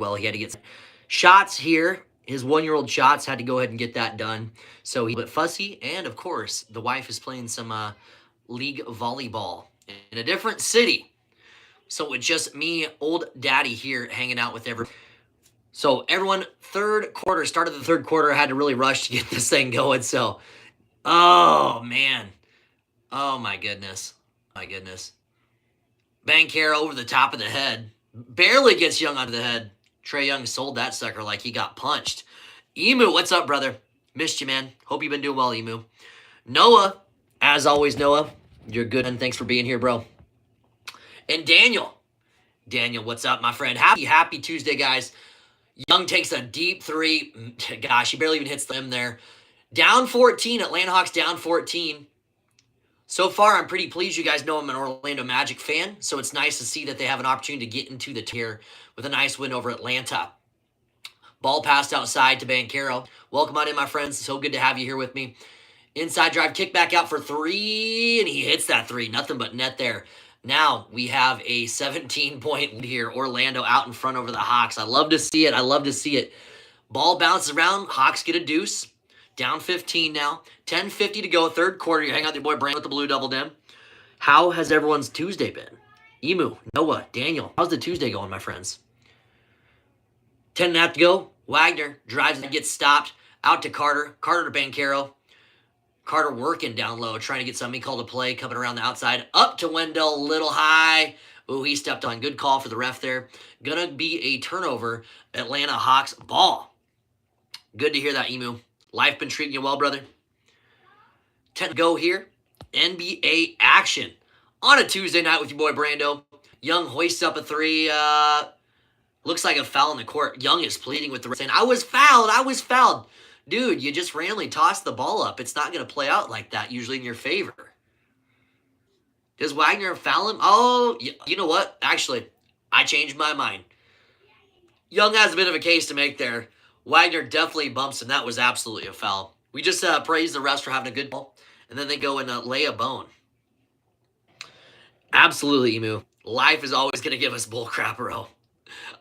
well. He had to get shots here. His 1-year-old shots had to go ahead and get that done. So he's a bit fussy. And of course, the wife is playing some league volleyball in a different city. So it's just me, old daddy here, hanging out with everyone. So everyone, started the third quarter. I had to really rush to get this thing going. So, oh man, oh my goodness, my goodness. Banchero over the top of the head, barely gets Young onto the head. Trae Young sold that sucker like he got punched. Emu, what's up, brother? Missed you, man. Hope you've been doing well, Emu. Noah, as always, Noah, you're good, and thanks for being here, bro. And Daniel, what's up, my friend? Happy Tuesday, guys. Young takes a deep three. Gosh, he barely even hits them there. Down 14, Atlanta Hawks down 14. So far, I'm pretty pleased. You guys know I'm an Orlando Magic fan, so it's nice to see that they have an opportunity to get into the tier with a nice win over Atlanta. Ball passed outside to Banchero. Welcome on in, my friends. So good to have you here with me. Inside drive, kick back out for three, and he hits that three. Nothing but net there. Now we have a 17-point lead here. Orlando out in front over the Hawks. I love to see it. I love to see it. Ball bounces around. Hawks get a deuce. Down 15 now. 10:50 to go. Third quarter. You hang out with your boy Brandon with the blue double dim. How has everyone's Tuesday been? Emu, Noah, Daniel. How's the Tuesday going, my friends? 10.5 to go. Wagner drives and gets stopped. Out to Carter. Carter to Banchero. Carter working down low, trying to get something. He called a play, coming around the outside. Up to Wendell, little high. Ooh, he stepped on. Good call for the ref there. Gonna be a turnover. Atlanta Hawks ball. Good to hear that, Emu. Life been treating you well, brother? 10 to go here. NBA action. On a Tuesday night with your boy Brando. Young hoists up a three. Looks like a foul in the court. Young is pleading with the ref, saying, I was fouled. Dude, you just randomly tossed the ball up. It's not going to play out like that usually in your favor. Does Wagner foul him? Oh, you know what? Actually, I changed my mind. Young has a bit of a case to make there. Wagner definitely bumps him. That was absolutely a foul. We just praise the refs for having a good ball, and then they go and lay a bone. Absolutely, Emu. Life is always going to give us bull crap, bro.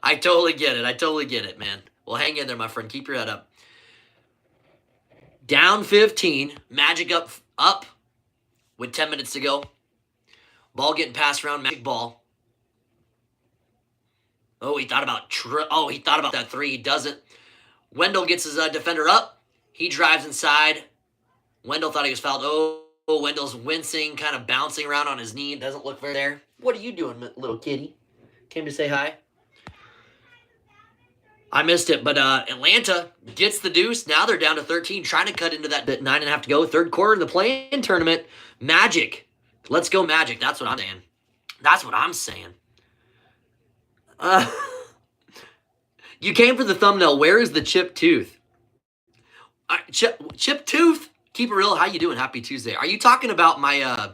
I totally get it, man. Well, hang in there, my friend. Keep your head up. Down 15. Magic up with 10 minutes to go. Ball getting passed around. Magic ball. Oh, he thought about that three. He doesn't. Wendell gets his defender up. He drives inside. Wendell thought he was fouled. Oh, Wendell's wincing, kind of bouncing around on his knee. Doesn't look very there. What are you doing, little kitty? Came to say hi. I missed it, but Atlanta gets the deuce. Now they're down to 13, trying to cut into that 9.5 to go. Third quarter of the play-in tournament. Magic. Let's go Magic. That's what I'm saying. You came for the thumbnail. Where is the chipped tooth? Chipped tooth? Keep it real. How you doing? Happy Tuesday. Are you talking about my,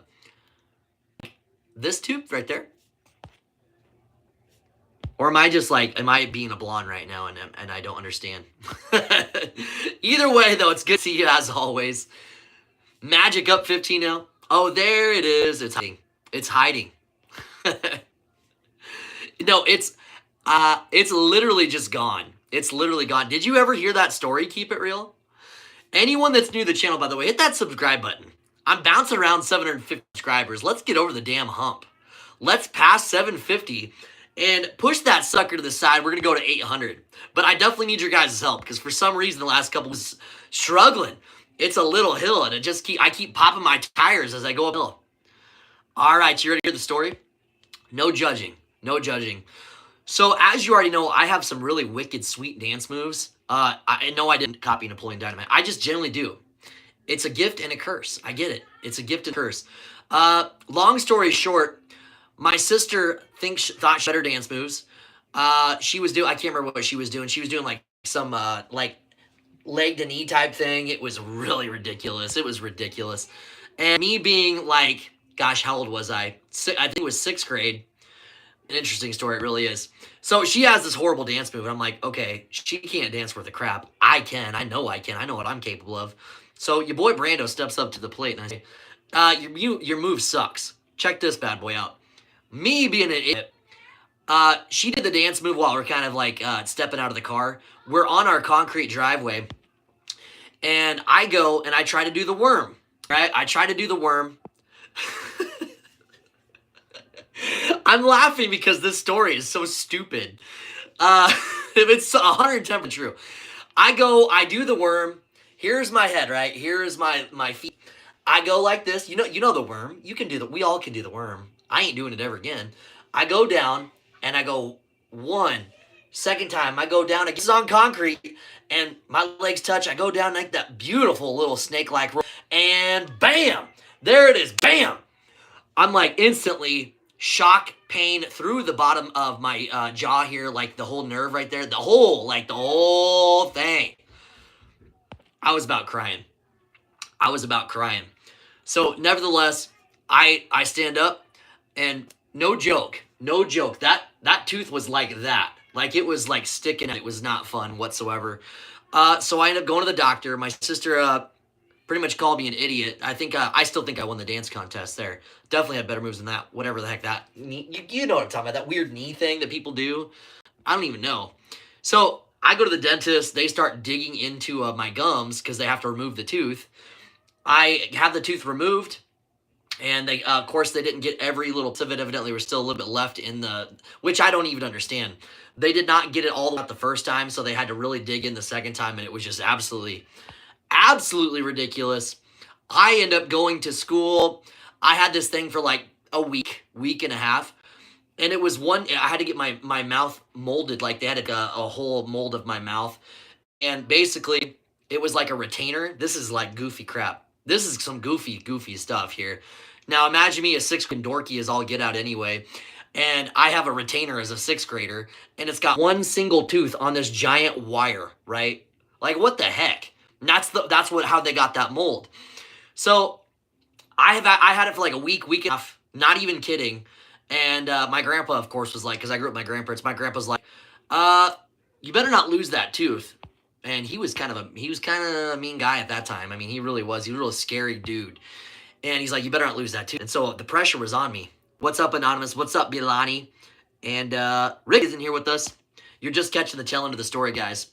this tooth right there? Or am I being a blonde right now and I don't understand? Either way, though, it's good to see you as always. Magic up 15 now. Oh, there it is. It's hiding. No, it's literally just gone. It's literally gone. Did you ever hear that story? Keep it real. Anyone that's new to the channel, by the way, hit that subscribe button. I'm bouncing around 750 subscribers. Let's get over the damn hump. Let's pass 750. And push that sucker to the side. We're going to go to 800. But I definitely need your guys' help because for some reason the last couple was struggling. It's a little hill and I keep popping my tires as I go uphill. All right, you ready to hear the story? No judging. No judging. So as you already know, I have some really wicked, sweet dance moves. I know I didn't copy Napoleon Dynamite. I just generally do. It's a gift and a curse. I get it. It's a gift and a curse. Long story short, my sister thought she had better dance moves. She was doing, I can't remember what she was doing. She was doing like some like leg to knee type thing. It was really ridiculous. It was ridiculous. And me being like, gosh, how old was I? I think it was 6th grade. An interesting story, it really is. So she has this horrible dance move. And I'm like, okay, she can't dance worth a crap. I can. I know I can. I know what I'm capable of. So your boy Brando steps up to the plate and I say, your move sucks. Check this bad boy out. Me being an idiot, She did the dance move while we're kind of like stepping out of the car. We're on our concrete driveway, and I go and I try to do the worm. Right? I try to do the worm. I'm laughing because this story is so stupid. It's 110% true. I do the worm. Here's my head, right? Here's my feet. I go like this. You know the worm. You can do the. We all can do the worm. I ain't doing it ever again. I go down and I go one. Second time I go down again. It's on concrete and my legs touch. I go down like that beautiful little snake-like roll, and bam, there it is. Bam. I'm like instantly shock pain through the bottom of my jaw here, like the whole nerve right there, the whole thing. I was about crying. I was about crying. So nevertheless, I stand up, and no joke, that tooth was like that. Like it was like sticking. It was not fun whatsoever. So I ended up going to the doctor. My sister pretty much called me an idiot. I still think I won the dance contest there. Definitely had better moves than that. Whatever the heck that knee, you know what I'm talking about? That weird knee thing that people do. I don't even know. So I go to the dentist. They start digging into my gums because they have to remove the tooth. I have the tooth removed, and they, of course, they didn't get every little piece of it. Evidently, was still a little bit left in the, which I don't even understand. They did not get it all out the first time, so they had to really dig in the second time, and it was just absolutely ridiculous. I end up going to school. I had this thing for like a week and a half. And it was I had to get my mouth molded. Like they had a whole mold of my mouth. And basically, it was like a retainer. This is like goofy crap. This is some goofy stuff here. Now imagine me a sixth grade dorky as all get out anyway. And I have a retainer as a sixth grader. And it's got one single tooth on this giant wire, right? Like what the heck? And that's how they got that mold. So I had it for like a week and a half, not even kidding. And my grandpa, of course, was like, because I grew up with my grandparents, my grandpa's like, you better not lose that tooth. And he was kind of a mean guy at that time. I mean, he really was. He was a real scary dude. And he's like, you better not lose that tooth. And so the pressure was on me. What's up, Anonymous? What's up, Bilani? And Rick isn't here with us. You're just catching the tail end of the story, guys.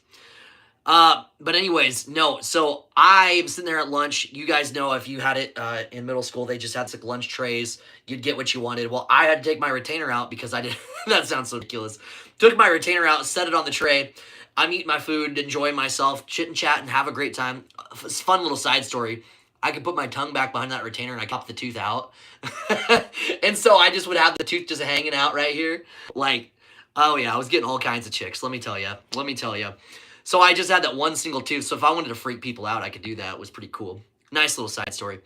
But anyways, no. So I'm sitting there at lunch. You guys know if you had it in middle school, they just had like lunch trays. You'd get what you wanted. Well, I had to take my retainer out because I did. That sounds so ridiculous. Took my retainer out, set it on the tray. I'm eating my food, enjoying myself, chit and chat, and have a great time. It's a fun little side story. I could put my tongue back behind that retainer and I pop the tooth out. And so I just would have the tooth just hanging out right here. Like, oh yeah, I was getting all kinds of chicks. Let me tell you. So I just had that one single tooth. So if I wanted to freak people out, I could do that. It was pretty cool. Nice little side story.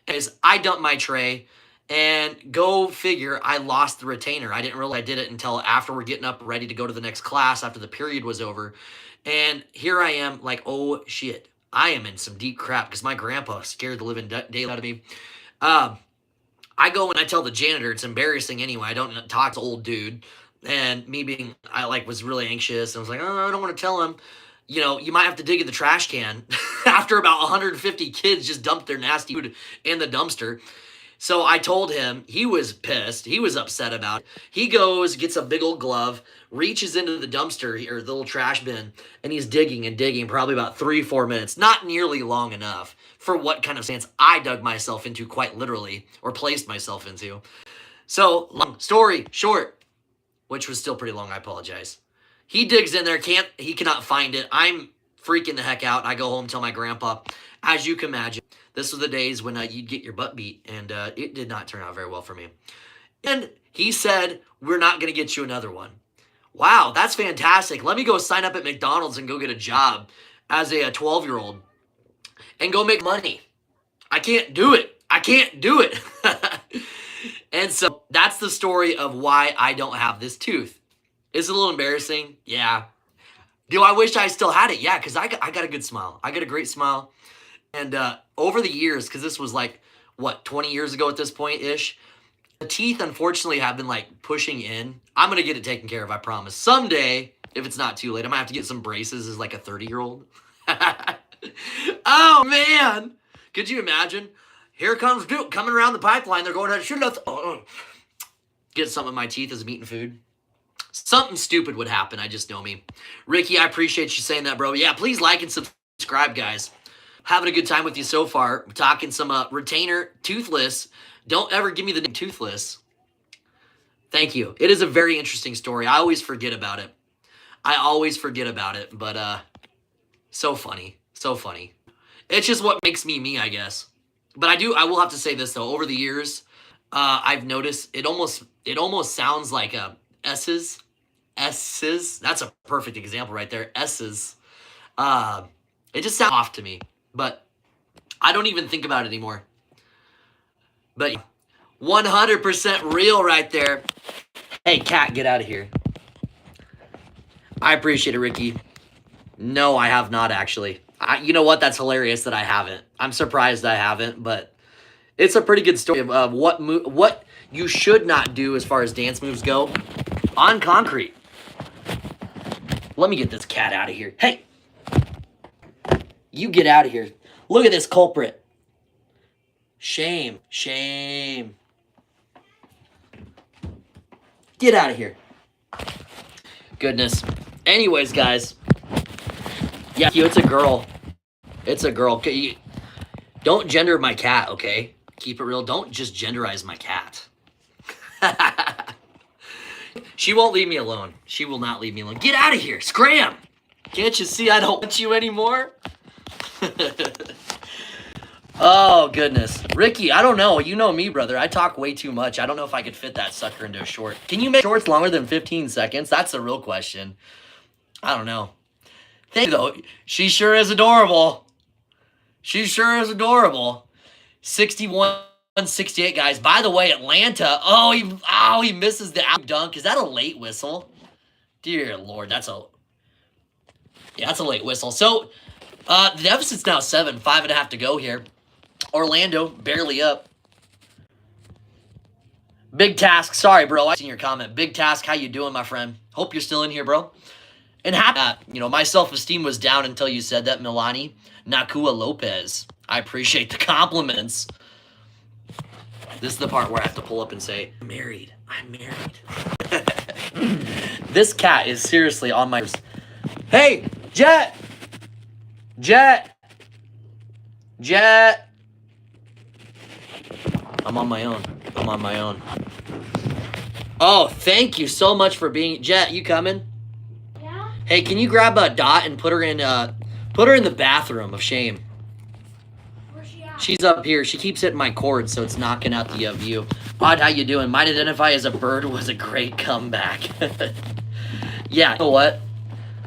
As I dumped my tray, and go figure, I lost the retainer. I didn't realize I did it until after we're getting up ready to go to the next class after the period was over. And here I am like, oh shit, I am in some deep crap because my grandpa scared the living daylight out of me. I go and I tell the janitor, it's embarrassing anyway. I don't talk to old dude. And me being, I like was really anxious. I was like, oh, I don't want to tell him. You know, you might have to dig in the trash can after about 150 kids just dumped their nasty food in the dumpster. So I told him, he was pissed. He was upset about it. He goes, gets a big old glove, reaches into the dumpster or the little trash bin, and he's digging and digging probably about 3-4 minutes. Not nearly long enough for what kind of stance I dug myself into quite literally, or placed myself into. So, long story short, which was still pretty long, I apologize. He digs in there, he cannot find it. I'm freaking the heck out. I go home, tell my grandpa, as you can imagine, this was the days when you'd get your butt beat, and it did not turn out very well for me. And he said, we're not going to get you another one. Wow, that's fantastic. Let me go sign up at McDonald's and go get a job as a 12-year-old and go make money. I can't do it. And so that's the story of why I don't have this tooth. Is it a little embarrassing? Yeah. Do I wish I still had it? Yeah, because I got a good smile. I got a great smile. And over the years, because this was like, 20 years ago at this point-ish, the teeth, unfortunately, have been like pushing in. I'm going to get it taken care of, I promise. Someday, if it's not too late, I might have to get some braces as like a 30-year-old. Oh, man. Could you imagine? Here comes Duke coming around the pipeline. They're going, shoot, get some of my teeth as I'm eating food. Something stupid would happen. I just know me. Ricky, I appreciate you saying that, bro. Yeah, please like and subscribe, guys. Having a good time with you so far. We're talking some retainer, toothless. Don't ever give me the name toothless. Thank you. It is a very interesting story. I always forget about it. But so funny. So funny. It's just what makes me me, I guess. But I will have to say this though. Over the years, I've noticed it almost sounds like S's. S's. That's a perfect example right there. S's. It just sounds off to me. But I don't even think about it anymore. But 100% real right there. Hey, cat, get out of here. I appreciate it, Ricky. No, I have not actually. You know what? That's hilarious that I haven't. I'm surprised I haven't, but it's a pretty good story of what you should not do as far as dance moves go on concrete. Let me get this cat out of here. Hey, you get out of here. Look at this culprit. Shame. Shame. Get out of here. Goodness. Anyways, guys. Yeah, it's a girl. It's a girl. Don't gender my cat, okay? Keep it real. Don't just genderize my cat. She won't leave me alone. She will not leave me alone. Get out of here. Scram. Can't you see I don't want you anymore? Oh, goodness. Ricky, I don't know. You know me, brother. I talk way too much. I don't know if I could fit that sucker into a short. Can you make shorts longer than 15 seconds? That's the real question. I don't know. Thank you, though. She sure is adorable. She sure is adorable. 61-68, guys. By the way, Atlanta. Oh, he misses the out dunk. Is that a late whistle? Dear Lord, that's a late whistle. So, the deficit's now 7, 5.5 to go here. Orlando barely up. Big Task. Sorry, bro. I seen your comment. Big Task, how you doing, my friend? Hope you're still in here, bro. And happy. My self-esteem was down until you said that, Milani Nakua Lopez. I appreciate the compliments. This is the part where I have to pull up and say, I'm married. This cat is seriously on my... Hey, Jet! I'm on my own. Oh, thank you so much for being... Jet, you coming? Yeah. Hey, can you grab a Dot and put her in the bathroom of shame? Where's she at? She's up here. She keeps hitting my cord, so it's knocking out the view. Odd, how you doing? Might identify as a bird was a great comeback. Yeah, you know what?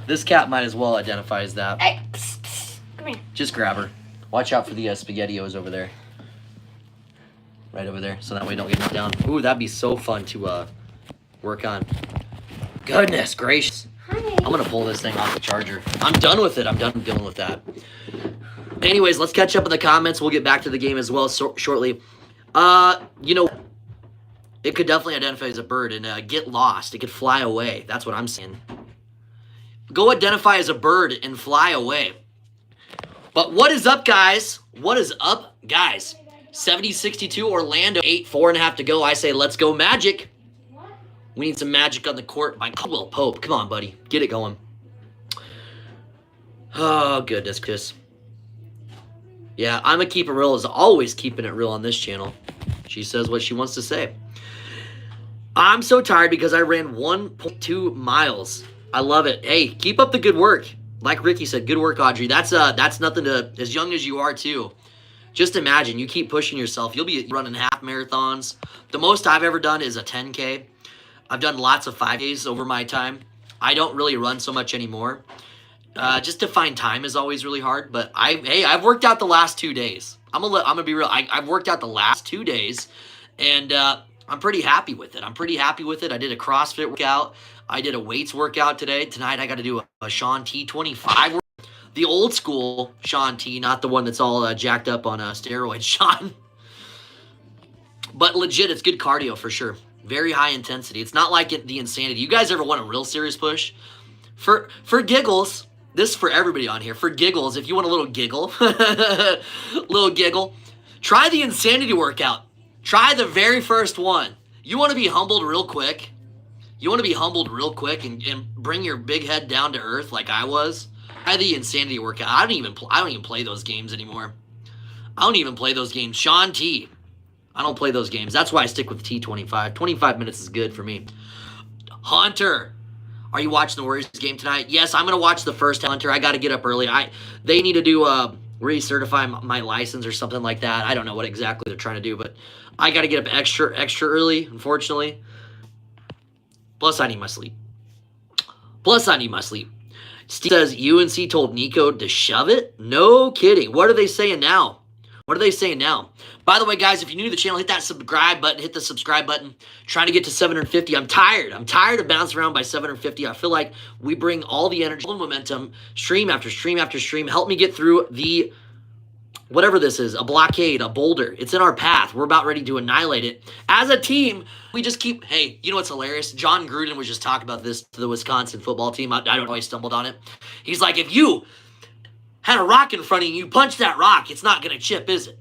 This cat might as well identify as that. Hey, psst, psst. Come here. Just grab her. Watch out for the SpaghettiOs over there. Right over there, so that way we don't get knocked down. Ooh, that'd be so fun to work on. Goodness gracious. Hi. I'm going to pull this thing off the charger. I'm done with it. I'm done dealing with that. Anyways, let's catch up in the comments. We'll get back to the game as well shortly. It could definitely identify as a bird and get lost. It could fly away. That's what I'm saying. Go identify as a bird and fly away. But what is up, guys? 70-62 Orlando, 4.5 to go. I say let's go Magic. We need some magic on the court by Caldwell Pope. Come on, buddy. Get it going. Oh, goodness, Chris. Yeah, I'm a keep it real is always keeping it real on this channel. She says what she wants to say. I'm so tired because I ran 1.2 miles. I love it. Hey, keep up the good work. Like Ricky said, good work, Audrey. That's nothing to, as young as you are too. Just imagine, you keep pushing yourself. You'll be running half marathons. The most I've ever done is a 10K. I've done lots of 5Ks over my time. I don't really run so much anymore. Just to find time is always really hard. But I've worked out the last 2 days. I'm gonna be real. I've worked out the last 2 days, and I'm pretty happy with it. I did a CrossFit workout. I did a weights workout today. Tonight I got to do a Shaun T25 workout. The old school Shaun T, not the one that's all jacked up on steroids, Sean. But legit, it's good cardio for sure. Very high intensity. It's not like the Insanity. You guys ever want a real serious push? For giggles, this is for everybody on here. For giggles, if you want a little giggle, try the Insanity workout. Try the very first one. You want to be humbled real quick? You want to be humbled real quick and bring your big head down to earth like I was? I had the insanity workout. I don't even play those games anymore. I don't even play those games. Sean T. I don't play those games. That's why I stick with T25. 25 minutes is good for me. Hunter, are you watching the Warriors game tonight? Yes, I'm going to watch the first Hunter. I got to get up early. They need to do recertify my license or something like that. I don't know what exactly they're trying to do, but I got to get up extra early, unfortunately. Plus, I need my sleep. Steve says UNC told Nico to shove it? No kidding. What are they saying now? By the way, guys, if you're new to the channel, hit that subscribe button. Hit the subscribe button. Trying to get to 750. I'm tired of bouncing around by 750. I feel like we bring all the energy, all the momentum, stream after stream after stream. Help me get through the, whatever this is, a blockade, a boulder. It's in our path. We're about ready to annihilate it. As a team, we just keep, hey, you know what's hilarious? John Gruden was just talking about this to the Wisconsin football team. I don't know, I stumbled on it. He's like, if you had a rock in front of you, you punch that rock, it's not going to chip, is it?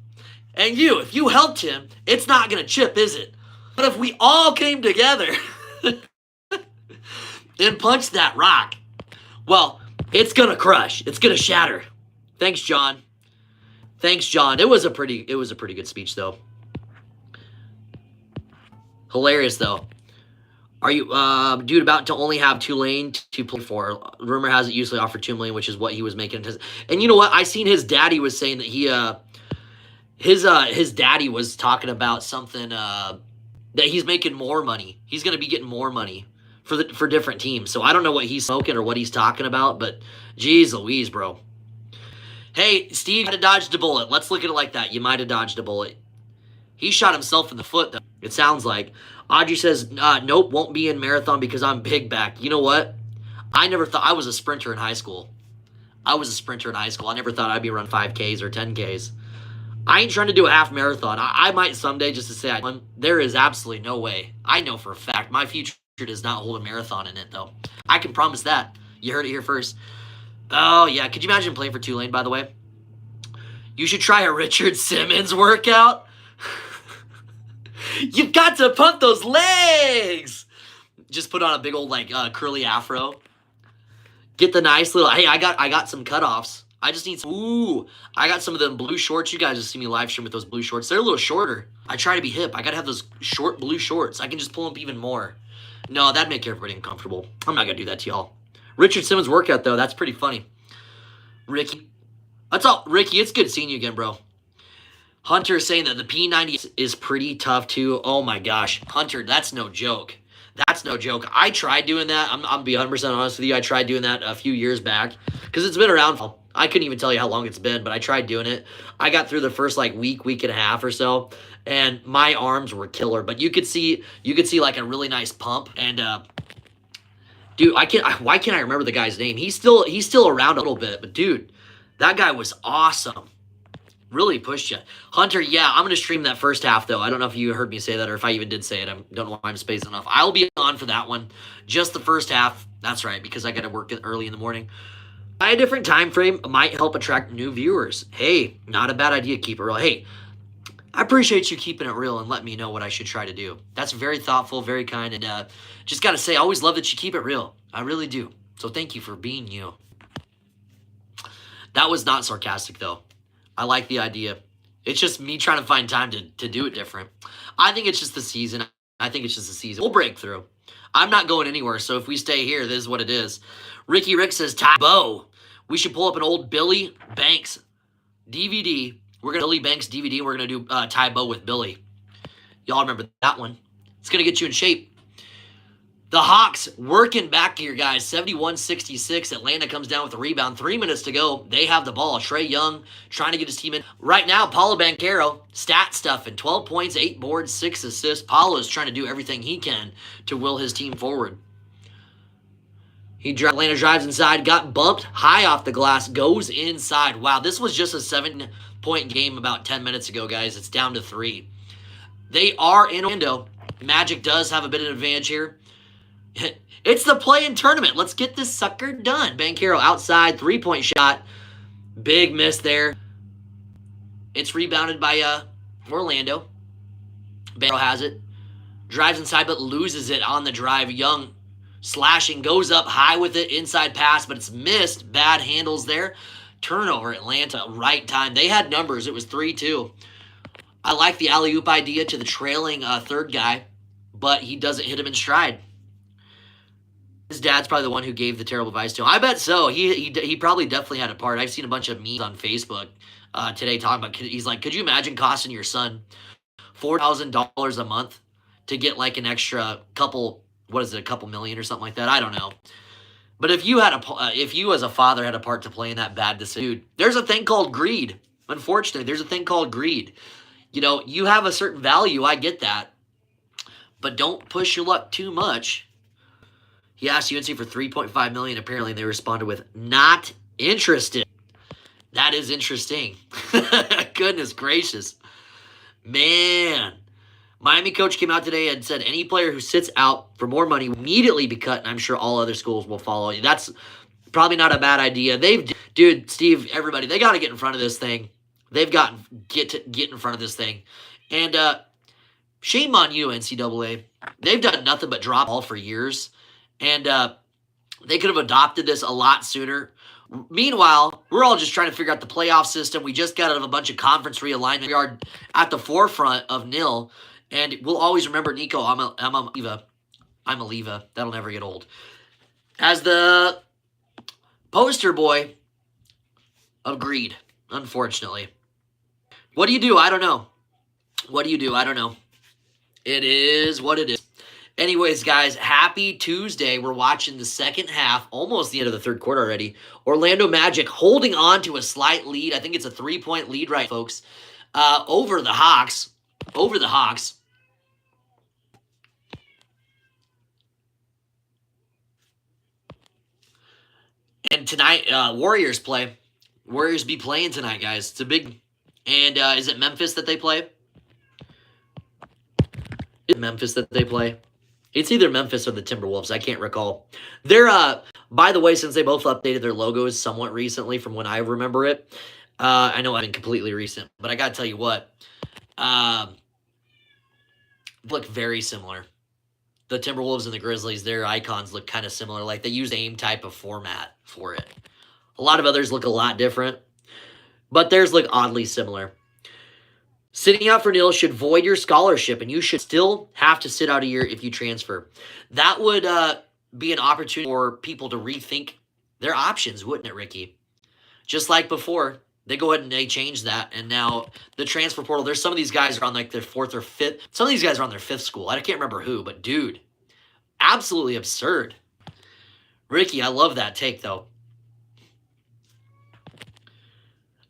And if you helped him, it's not going to chip, is it? But if we all came together and punched that rock, well, it's going to crush. It's going to shatter. Thanks, John. It was a pretty good speech, though. Hilarious, though. Are you, dude, about to only have Tulane to play for? Rumor has it usually offer $2 million, which is what he was making. And you know what? I seen his daddy was saying that he, his daddy was talking about something, that he's making more money. He's going to be getting more money for different teams. So I don't know what he's smoking or what he's talking about, but geez Louise, bro. Hey, Steve, you might have dodged a bullet. Let's look at it like that. You might have dodged a bullet. He shot himself in the foot, though. It sounds like. Audrey says, nope, won't be in marathon because I'm big back. You know what? I never thought I was a sprinter in high school. I never thought I'd be running 5Ks or 10Ks. I ain't trying to do a half marathon. I might someday just to say I won. There is absolutely no way. I know for a fact my future does not hold a marathon in it, though. I can promise that. You heard it here first. Oh, yeah. Could you imagine playing for Tulane, by the way? You should try a Richard Simmons workout. You've got to pump those legs. Just put on a big old, like, curly afro. Get the nice little, hey, I got some cutoffs. I just need some, I got some of them blue shorts. You guys just see me live stream with those blue shorts. They're a little shorter. I try to be hip. I got to have those short blue shorts. I can just pull them up even more. No, that'd make everybody uncomfortable. I'm not going to do that to y'all. Richard Simmons workout, though. That's pretty funny. Ricky. That's all. Ricky, it's good seeing you again, bro. Hunter is saying that the P90 is pretty tough, too. Oh, my gosh. Hunter, that's no joke. That's no joke. I tried doing that. I'll be 100% honest with you. I tried doing that a few years back because it's been around. I couldn't even tell you how long it's been, but I tried doing it. I got through the first like week and a half or so, and my arms were killer. But you could see like a really nice pump. And dude, why can't I remember the guy's name? He's still around a little bit, but dude, that guy was awesome. Really pushed you. Hunter, yeah, I'm going to stream that first half, though. I don't know if you heard me say that or if I even did say it. I don't know why I'm spacing enough. I'll be on for that one. Just the first half. That's right, because I got to work early in the morning. By a different time frame might help attract new viewers. Hey, not a bad idea. Keep it real. Hey, I appreciate you keeping it real and letting me know what I should try to do. That's very thoughtful, very kind. And just got to say, I always love that you keep it real. I really do. So thank you for being you. That was not sarcastic, though. I like the idea. It's just me trying to find time to do it different. I think it's just the season. We'll break through. I'm not going anywhere, so if we stay here, this is what it is. Ricky Rick says, Tybo. We should pull up an old Billy Banks DVD. We're going to Billy Banks DVD, and we're going to do Tybo with Billy. Y'all remember that one. It's going to get you in shape. The Hawks working back here, guys. 71-66. Atlanta comes down with a rebound. 3 minutes to go. They have the ball. Trae Young trying to get his team in. Right now, Paulo Banchero, stat stuffing. 12 points, 8 boards, 6 assists. Paulo's trying to do everything he can to will his team forward. Atlanta drives inside, got bumped high off the glass, goes inside. Wow, this was just a 7-point game about 10 minutes ago, guys. It's down to 3. They are in Orlando. Magic does have a bit of an advantage here. It's the play-in tournament. Let's get this sucker done. Banchero outside, 3-point shot. Big miss there. It's rebounded by Orlando. Banchero has it. drives inside but loses it on the drive. Young slashing, goes up high with it, inside pass, but it's missed. Bad handles there. Turnover, Atlanta, right time. They had numbers. It was 3-2. I like the alley-oop idea to the trailing third guy, but he doesn't hit him in stride. His dad's probably the one who gave the terrible advice to him. I bet so. He probably definitely had a part. I've seen a bunch of memes on Facebook today talking about, he's like, could you imagine costing your son $4,000 a month to get like an extra couple, what is it, a couple million or something like that? I don't know. But if you had if you as a father had a part to play in that bad decision, dude, there's a thing called greed. Unfortunately, there's a thing called greed. You know, you have a certain value. I get that. But don't push your luck too much. He asked UNC for $3.5 million. Apparently, they responded with not interested. That is interesting. Goodness gracious. Man. Miami coach came out today and said any player who sits out for more money will immediately be cut, and I'm sure all other schools will follow. That's probably not a bad idea. Dude, Steve, everybody, they got to get in front of this thing. They've got to get in front of this thing. And shame on you, NCAA. They've done nothing but drop ball for years. And they could have adopted this a lot sooner. Meanwhile, we're all just trying to figure out the playoff system. We just got out of a bunch of conference realignment. We are at the forefront of nil. And we'll always remember Nico Iamaleava. That'll never get old. As the poster boy of greed, unfortunately. What do you do? I don't know. What do you do? I don't know. It is what it is. Anyways, guys, happy Tuesday. We're watching the second half, almost the end of the third quarter already. Orlando Magic holding on to a slight lead. I think it's a 3-point lead, right, folks? Over the Hawks. Over the Hawks. And tonight, Warriors play. Warriors be playing tonight, guys. It's a big... And is it Memphis that they play? Is it Memphis that they play? It's either Memphis or the Timberwolves. I can't recall. They're, by the way, since they both updated their logos somewhat recently from when I remember it, I know I've been completely recent, but I got to tell you what, look very similar. The Timberwolves and the Grizzlies, their icons look kind of similar. Like they use the same type of format for it. A lot of others look a lot different, but theirs look oddly similar. Sitting out for nil should void your scholarship, and you should still have to sit out a year if you transfer. That would be an opportunity for people to rethink their options, wouldn't it, Ricky? Just like before, they go ahead and they change that, and now the transfer portal, there's some of these guys are on like their fourth or fifth. Some of these guys are on their fifth school. I can't remember who, but dude, absolutely absurd. Ricky, I love that take, though.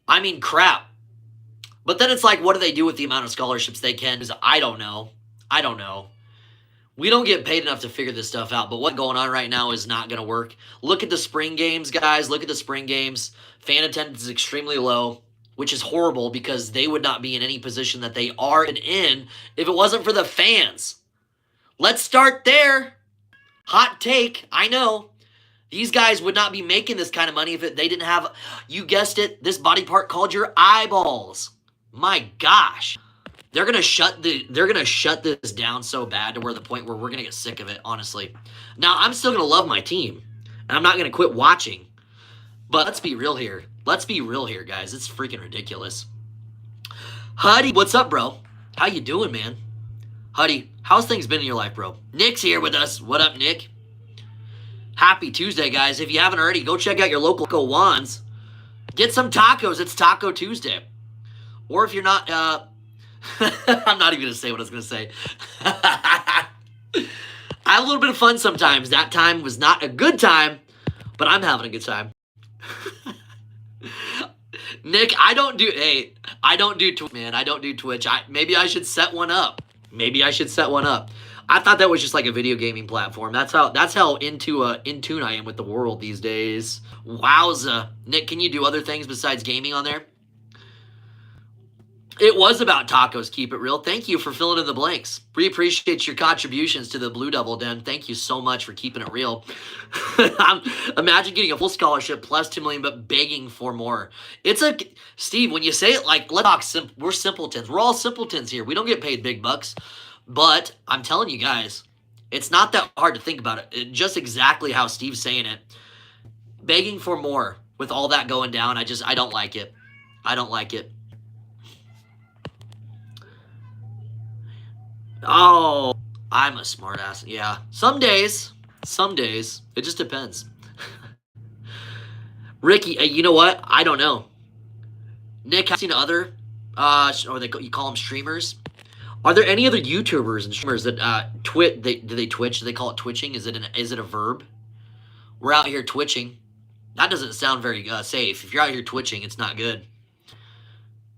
I mean, crap. But then it's like, what do they do with the amount of scholarships they can? I don't know. I don't know. We don't get paid enough to figure this stuff out, but what's going on right now is not going to work. Look at the spring games, guys. Look at the spring games. Fan attendance is extremely low, which is horrible because they would not be in any position that they are in if it wasn't for the fans. Let's start there. Hot take. I know. These guys would not be making this kind of money if they didn't have, you guessed it, this body part called your eyeballs. My gosh. They're gonna shut this down so bad to where the point where we're gonna get sick of it, honestly. Now, I'm still gonna love my team, and I'm not gonna quit watching. But let's be real here. Let's be real here, guys. It's freaking ridiculous. Huddy, what's up, bro? How you doing, man? Huddy, how's things been in your life, bro? Nick's here with us. What up, Nick? Happy Tuesday, guys. If you haven't already, go check out your local Juan's. Get some tacos. It's Taco Tuesday. Or if you're not, I'm not even going to say what I was going to say. I have a little bit of fun sometimes. That time was not a good time, but I'm having a good time. Nick, I don't do Twitch, man. I don't do Twitch. Maybe I should set one up. I thought that was just like a video gaming platform. That's how in tune I am with the world these days. Wowza. Nick, can you do other things besides gaming on there? It was about tacos, keep it real. Thank you for filling in the blanks. We appreciate your contributions to the Blue Devil Den. Thank you so much for keeping it real. Imagine getting a full scholarship plus $2 million, but begging for more. Steve, when you say it like, let's talk we're simpletons. We're all simpletons here. We don't get paid big bucks. But I'm telling you guys, it's not that hard to think about it. Just exactly how Steve's saying it. Begging for more with all that going down, I don't like it. I don't like it. Oh, I'm a smartass. Yeah. Some days. It just depends. Ricky, you know what? I don't know. Nick, have you seen other, you call them streamers? Are there any other YouTubers and streamers that do they twitch? Do they call it twitching? Is it a verb? We're out here twitching. That doesn't sound very safe. If you're out here twitching, it's not good.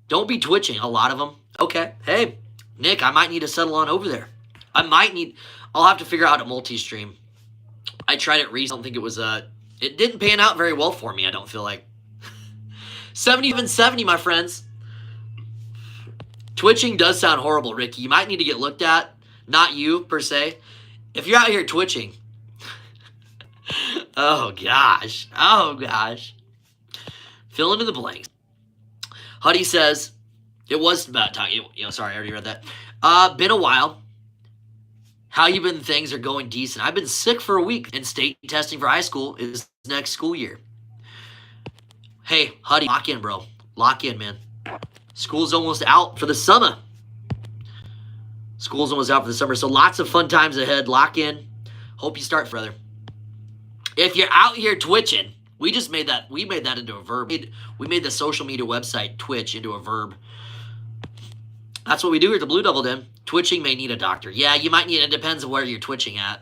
Don't be twitching. A lot of them. Okay. Hey, Nick, I might need to settle on over there. I'll have to figure out how to multi-stream. I tried it recently. I don't think it was, it didn't pan out very well for me, I don't feel like. 7770, my friends. Twitching does sound horrible, Ricky. You might need to get looked at. Not you, per se. If you're out here twitching. Oh, gosh. Oh, gosh. Fill in the blanks. Huddy says, it was about time. Sorry, I already read that. Been a while. How you been? Things are going decent. I've been sick for a week, and state testing for high school is next school year. Hey, Huddy, lock in, bro. Lock in, man. School's almost out for the summer. School's almost out for the summer, so lots of fun times ahead. Lock in. Hope you start, brother. If you're out here twitching, we made that into a verb. We made the social media website Twitch into a verb. That's what we do here at the Blue Devil Den. Twitching may need a doctor. Yeah, you might need. It depends on where you're twitching at.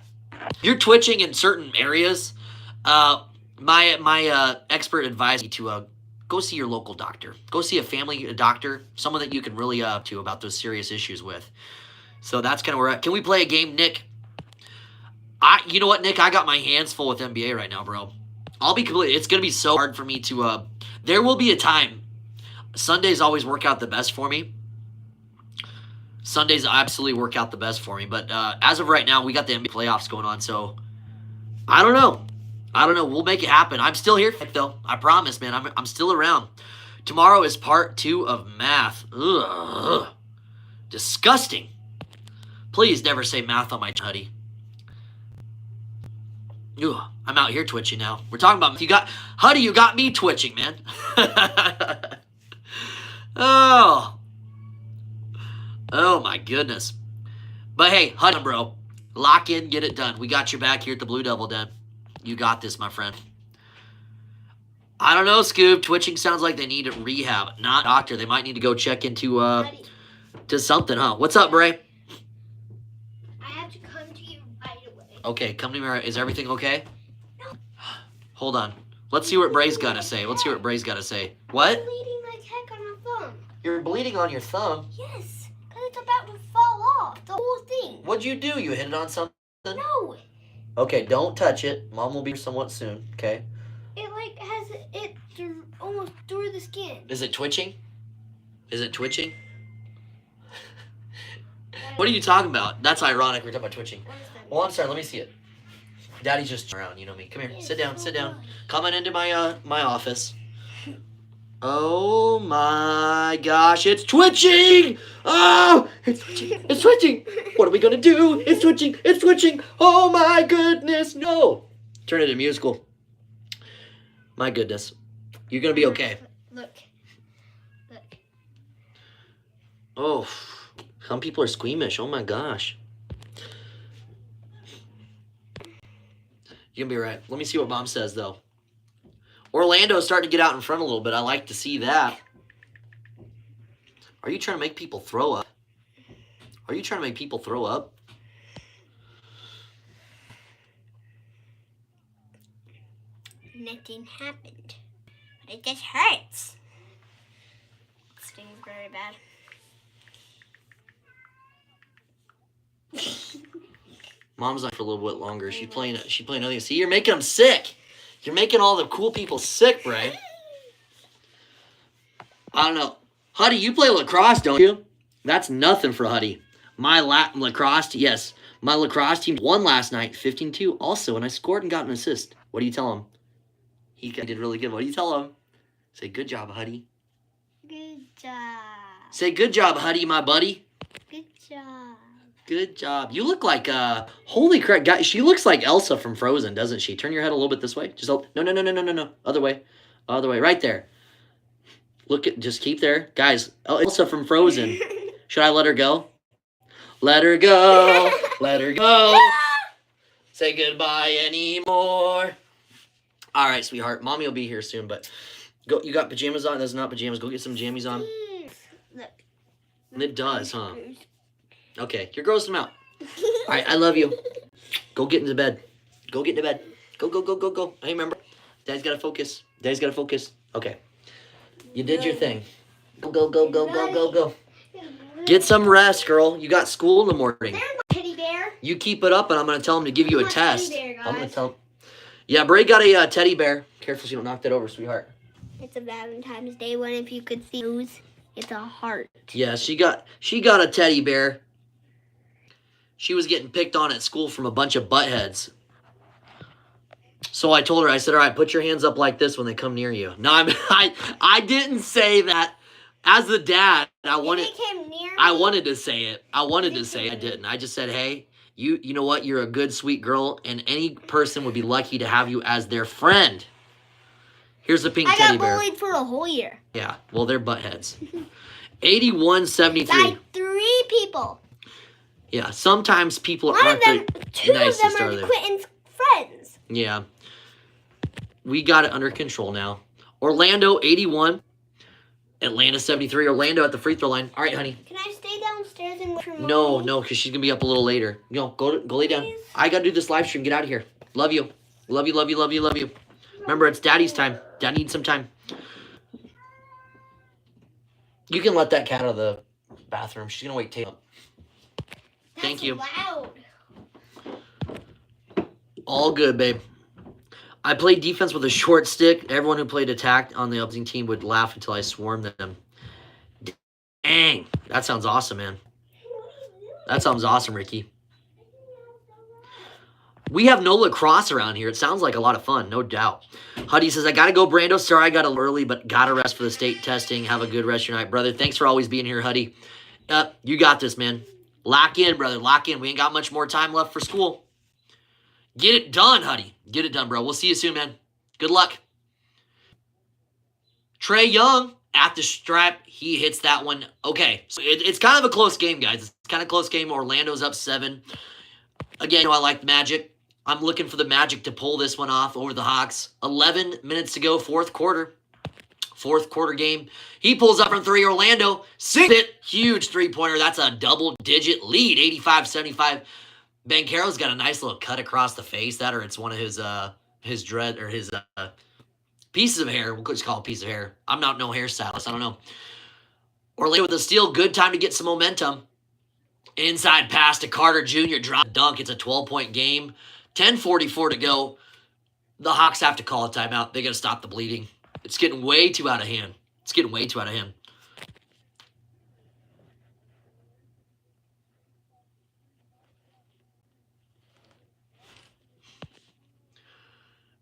You're twitching in certain areas. My expert advised me to go see your local doctor. Go see a family doctor, someone that you can really to about those serious issues with. So that's kind of where. Can we play a game, Nick? You know what, Nick? I got my hands full with NBA right now, bro. I'll be completely. It's gonna be so hard for me to. There will be a time. Sundays always work out the best for me. Sundays absolutely work out the best for me. But as of right now, we got the NBA playoffs going on, so I don't know. We'll make it happen. I'm still here, though. I promise, man. I'm still around. Tomorrow is part 2 of math. Ugh. Disgusting. Please never say math on my Huddy. Ugh. I'm out here twitching now. We're talking about Huddy, you got me twitching, man. Oh my goodness. But hey, Huddy, bro. Lock in, get it done. We got your back here at the Blue Devil Den. You got this, my friend. I don't know, Scoob. Twitching sounds like they need a rehab, not a doctor. They might need to go check into to something, huh? What's up, Bray? I have to come to you right away. Okay, come to me. Is everything okay? No. Hold on. Let's see what Bray's got to say. What? I'm bleeding my tech on my thumb. You're bleeding on your thumb? Yes, because it's about to fall off, the whole thing. What'd you do? You hit it on something? No. Okay, don't touch it. Mom will be here somewhat soon, okay? It has it almost through the skin. Is it twitching? What are you talking about? That's ironic. We're talking about twitching. Well, I'm sorry. Let me see it. Daddy's just around. You know me. Come here. Sit down. Come on into my my office. Oh my gosh, it's twitching! Oh, it's twitching. What are we gonna do? It's twitching. Oh my goodness, no. Turn it into musical. My goodness. You're gonna be okay. Look. Oh, some people are squeamish. Oh my gosh. You're gonna be all right. Let me see what Mom says though. Orlando's starting to get out in front a little bit. I like to see that. Are you trying to make people throw up? Nothing happened. But it just hurts. It stings very bad. Mom's on for a little bit longer. She's playing other. See, you're making them sick. You're making all the cool people sick, Bray. I don't know. Huddy, you play lacrosse, don't you? That's nothing for Huddy. My lacrosse, yes. My lacrosse team won last night, 15-2 also, and I scored and got an assist. What do you tell him? He did really good. What do you tell him? Say, good job, Huddy. Good job. Say, good job, Huddy, my buddy. Good job. Good job. You look like holy crap, guys. She looks like Elsa from Frozen, doesn't she? Turn your head a little bit this way. Just no. Other way. Other way. Right there. Just keep there. Guys, Elsa from Frozen. Should I let her go? Let her go. Let her go. Say goodbye anymore. All right, sweetheart. Mommy will be here soon, but go. You got pajamas on? That's not pajamas. Go get some jammies on. Look. It does, huh? Okay, you're grossing them out. All right, I love you. Go get into bed. Go get into bed. Go. Hey, remember, Daddy's got to focus. Daddy's got to focus. Okay. You did your thing. Go. Get some rest, girl. You got school in the morning. There's my teddy bear. You keep it up, and I'm going to tell him to give you a My test. teddy bear, I'm going guys. to tell him. Yeah, Bray got a teddy bear. Careful so you don't knock that over, sweetheart. It's a Valentine's Day one. If you could see who's, it's a heart. Yeah, she got a teddy bear. She was getting picked on at school from a bunch of buttheads. So I told her, I said, all right, put your hands up like this when they come near you. No, I didn't say that. As the dad, I wanted to say it. I didn't. I just said, hey, you know what? You're a good, sweet girl, and any person would be lucky to have you as their friend. Here's the pink teddy bear. I got bullied for a whole year. Yeah, well, they're buttheads. 81-73. By 3 people. Yeah, sometimes people One aren't of them, the 2 of nicest, them are are they? Quentin's friends. Yeah. We got it under control now. Orlando, 81. Atlanta, 73. Orlando at the free throw line. All right, honey. Can I stay downstairs and watch your No, because she's going to be up a little later. No, go lay down. Please? I got to do this live stream. Get out of here. Love you. Love you. Remember, it's Daddy's time. Dad needs some time. You can let that cat out of the bathroom. She's going to wake Taylor up. Thank you. Loud. All good, babe. I played defense with a short stick. Everyone who played attack on the opposing team would laugh until I swarmed them. Dang. That sounds awesome, man. That sounds awesome, Ricky. We have no lacrosse around here. It sounds like a lot of fun, no doubt. Huddy says, I got to go, Brando. Sorry I got a little early, but got to rest for the state testing. Have a good rest of your night, brother. Thanks for always being here, Huddy. You got this, man. Lock in, brother. Lock in. We ain't got much more time left for school. Get it done, Huddy. Get it done, bro. We'll see you soon, man. Good luck. Trey Young at the stripe. He hits that one. Okay, so it's kind of a close game, guys. It's kind of a close game. Orlando's up 7. Again, I like the Magic. I'm looking for the Magic to pull this one off over the Hawks. 11 minutes to go, fourth quarter. Fourth quarter game. He pulls up from 3. Orlando sinks it. Huge three-pointer. That's a double-digit lead, 85-75. Banchero's got a nice little cut across the face. That or it's one of his dread or his pieces of hair. We'll just call it a piece of hair. I'm not no hairstylist. I don't know. Orlando with the steal. Good time to get some momentum. Inside pass to Carter Jr. Drop dunk. It's a 12-point game. 10:44 to go. The Hawks have to call a timeout. They got to stop the bleeding. It's getting way too out of hand.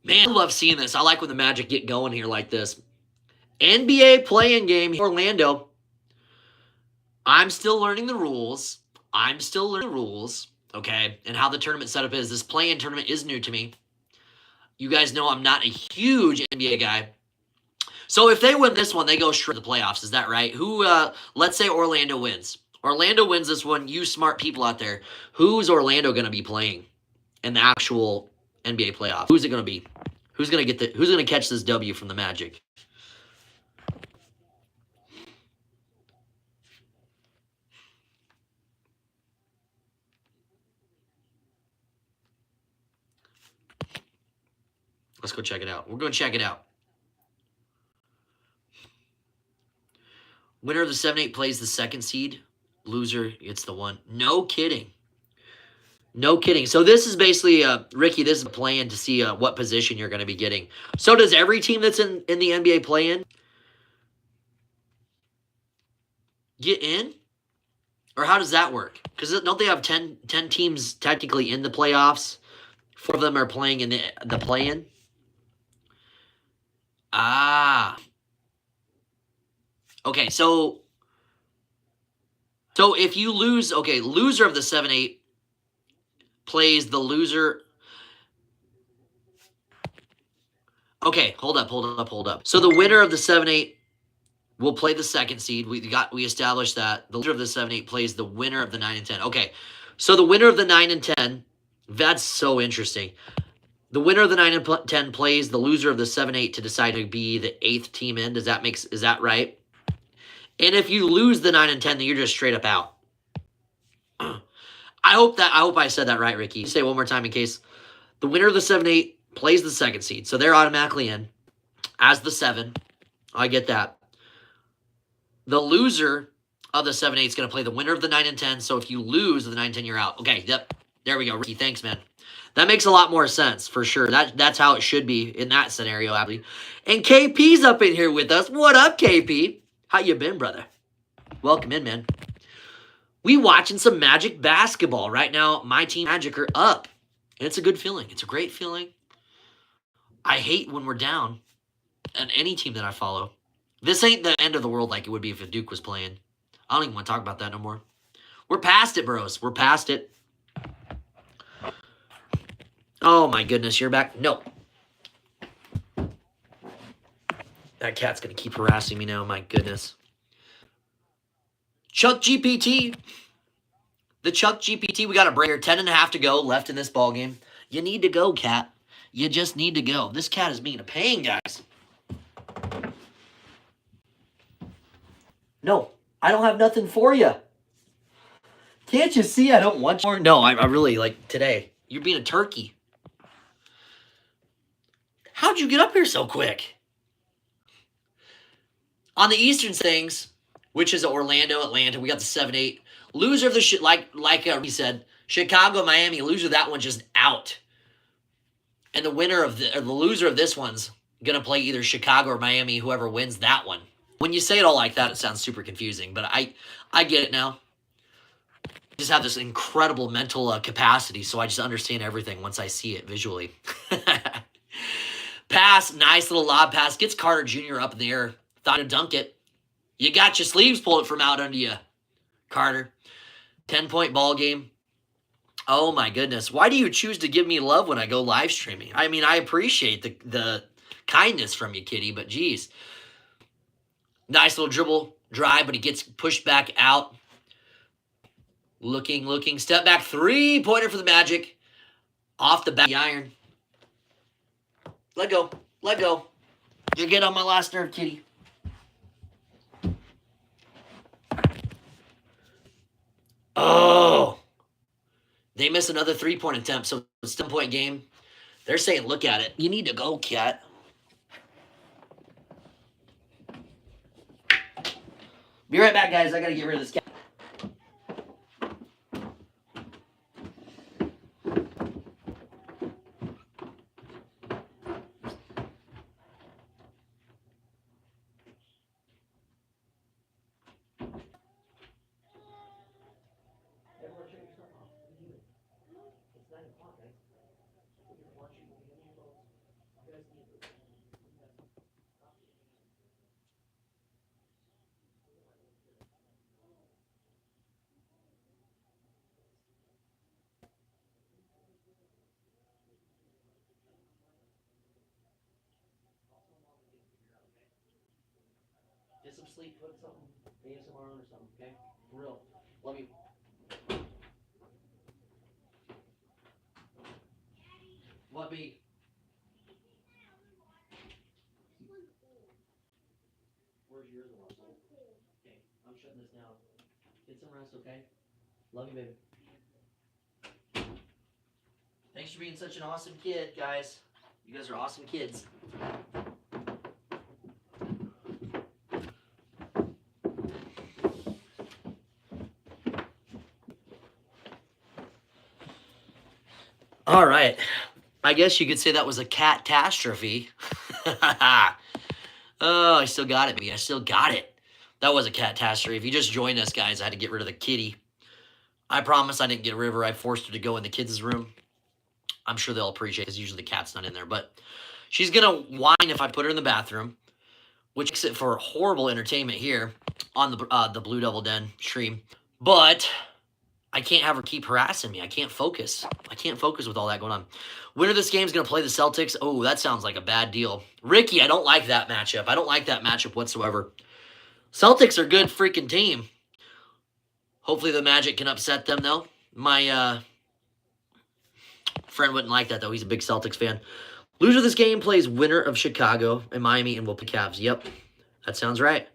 Man, I love seeing this. I like when the Magic get going here like this. NBA play-in game, Orlando. I'm still learning the rules. Okay? And how the tournament setup is. This play-in tournament is new to me. You guys know I'm not a huge NBA guy. So if they win this one, they go straight to the playoffs. Is that right? Let's say Orlando wins. Orlando wins this one. You smart people out there. Who's Orlando going to be playing in the actual NBA playoff? Who's it going to be? Who's going to catch this W from the Magic? Let's go check it out. We're going to check it out. Winner of the 7-8 plays the second seed. Loser gets the 1. No kidding. So this is basically, Ricky, this is a play-in to see what position you're going to be getting. So does every team that's in the NBA play-in get in? Or how does that work? Because don't they have 10 teams technically in the playoffs? 4 of them are playing in the play-in? Okay, so So if you lose, okay, loser of the 7-8 plays the loser. Okay, hold up. So the winner of the 7-8 will play the second seed. We established that. The loser of the 7-8 plays the winner of the 9 and 10. Okay. So the winner of the 9 and 10, that's so interesting. The winner of the 9 and 10 plays the loser of the 7-8 to decide to be the 8th team in. Is that right? And if you lose the 9 and 10, then you're just straight up out. I hope I said that right, Ricky. Say it one more time in case. The winner of the 7-8 plays the second seed. So they're automatically in as the 7. I get that. The loser of the 7-8 is going to play the winner of the 9 and 10. So if you lose the 9 and 10, you're out. Okay, yep. There we go, Ricky. Thanks, man. That makes a lot more sense, for sure. That's how it should be in that scenario, Abby. And KP's up in here with us. What up, KP? How you been, brother? Welcome in, man. We watching some Magic basketball. Right now, my team Magic are up. And it's a good feeling. It's a great feeling. I hate when we're down on any team that I follow. This ain't the end of the world like it would be if a Duke was playing. I don't even want to talk about that no more. We're past it, bros. We're past it. Oh, my goodness. You're back? No. That cat's going to keep harassing me now. My goodness. Chuck GPT. The Chuck GPT. We got a break here. 10.5 to go left in this ball game. You need to go, cat. You just need to go. This cat is being a pain, guys. No, I don't have nothing for you. Can't you see I don't want you? No, I really, like, today. You're being a turkey. How'd you get up here so quick? On the Eastern things, which is Orlando, Atlanta, we got the 7-8. Loser of the shit, like he said, Chicago, Miami, loser of that one just out. And the winner of the loser of this one's going to play either Chicago or Miami, whoever wins that one. When you say it all like that, it sounds super confusing, but I get it now. I just have this incredible mental capacity, so I just understand everything once I see it visually. Pass, nice little lob pass. Gets Carter Jr. up in the air. Thought to dunk it. You got your sleeves pulled from out under you, Carter. 10-point ball game. Oh, my goodness. Why do you choose to give me love when I go live streaming? I mean, I appreciate the kindness from you, kitty, but geez. Nice little dribble drive, but he gets pushed back out. Looking. Step back. 3-pointer for the Magic. Off the back of the iron. Let go. You're getting on my last nerve, kitty. Oh. They miss another 3-point attempt, so it's a 10-point game. They're saying, look at it. You need to go, cat. Be right back, guys. I got to get rid of this cat. Get some sleep, put something, ASMR on or something, okay? For real. Let me. What be? Where's yours? Okay, I'm shutting this down. Get some rest, okay? Love you, baby. Thanks for being such an awesome kid, guys. You guys are awesome kids. All right. I guess you could say that was a catastrophe. Oh, I still got it, baby. I still got it. That was a catastrophe. If you just joined us, guys, I had to get rid of the kitty. I promise I didn't get rid of her. I forced her to go in the kids' room. I'm sure they'll appreciate it because usually the cat's not in there. But she's going to whine if I put her in the bathroom, which makes it for horrible entertainment here on the Blue Devil Den stream. But I can't have her keep harassing me. I can't focus. I can't focus with all that going on. Winner of this game is going to play the Celtics. Oh, that sounds like a bad deal. Ricky, I don't like that matchup. I don't like that matchup whatsoever. Celtics are a good freaking team. Hopefully the Magic can upset them, though. My friend wouldn't like that, though. He's a big Celtics fan. Loser of this game plays winner of Chicago and Miami, and we'll play Cavs. Yep, that sounds right.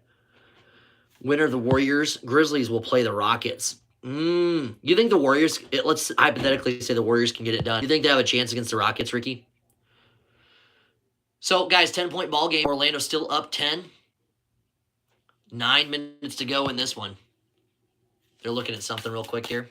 Winner of the Warriors, Grizzlies will play the Rockets. You think the Warriors, let's hypothetically say the Warriors can get it done. You think they have a chance against the Rockets, Ricky? So, guys, 10-point ball game. Orlando still up 10. 9 minutes to go in this one. They're looking at something real quick here.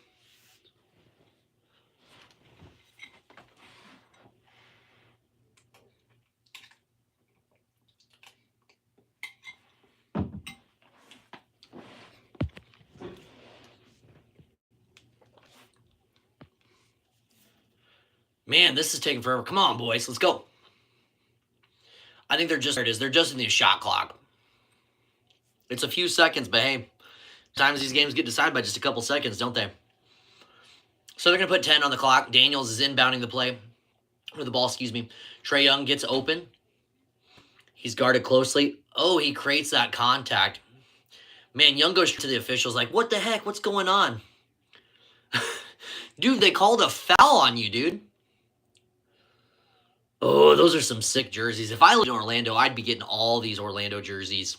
Man, this is taking forever. Come on, boys. Let's go. I think they're just, there it is. They're just in the shot clock. It's a few seconds, but hey, sometimes these games get decided by just a couple seconds, don't they? So they're going to put 10 on the clock. Daniels is inbounding the play. Or the ball, excuse me. Trae Young gets open. He's guarded closely. Oh, he creates that contact. Man, Young goes to the officials like, what the heck? What's going on? Dude, they called a foul on you, dude. Oh, those are some sick jerseys. If I lived in Orlando, I'd be getting all these Orlando jerseys.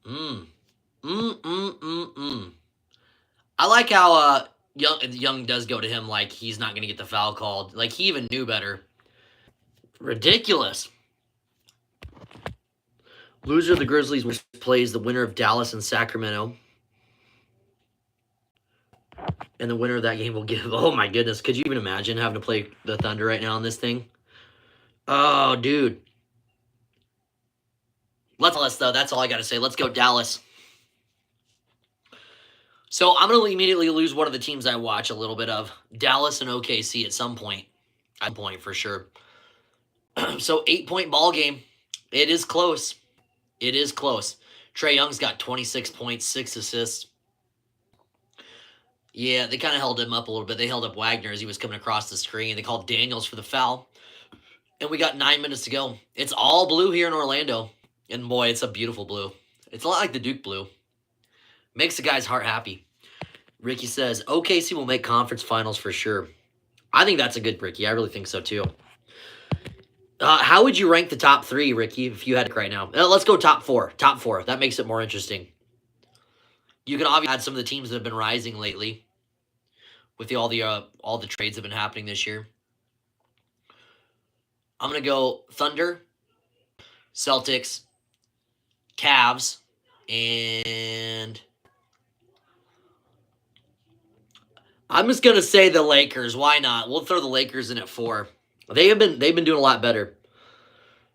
I like how Young does go to him like he's not going to get the foul called. Like he even knew better. Ridiculous. Loser of the Grizzlies plays the winner of Dallas and Sacramento. And the winner of that game will give... Oh, my goodness. Could you even imagine having to play the Thunder right now on this thing? Oh, dude. Let's though. That's all I got to say. Let's go Dallas. So I'm going to immediately lose one of the teams I watch a little bit of. Dallas and OKC at some point. At some point, for sure. So 8-point ball game. It is close. It is close. Trae Young's got 26 points, 6 assists. Yeah, they kind of held him up a little bit. They held up Wagner as he was coming across the screen. They called Daniels for the foul. And we got 9 minutes to go. It's all blue here in Orlando. And boy, it's a beautiful blue. It's a lot like the Duke blue. Makes the guy's heart happy. Ricky says, OKC will make conference finals for sure. I think that's a good Ricky. I really think so too. How would you rank the top 3, Ricky, if you had it right now? Let's go top 4. Top 4. That makes it more interesting. You can obviously add some of the teams that have been rising lately with all the trades that have been happening this year. I'm going to go Thunder, Celtics, Cavs, and I'm just going to say the Lakers. Why not? We'll throw the Lakers in at 4. They've been doing a lot better.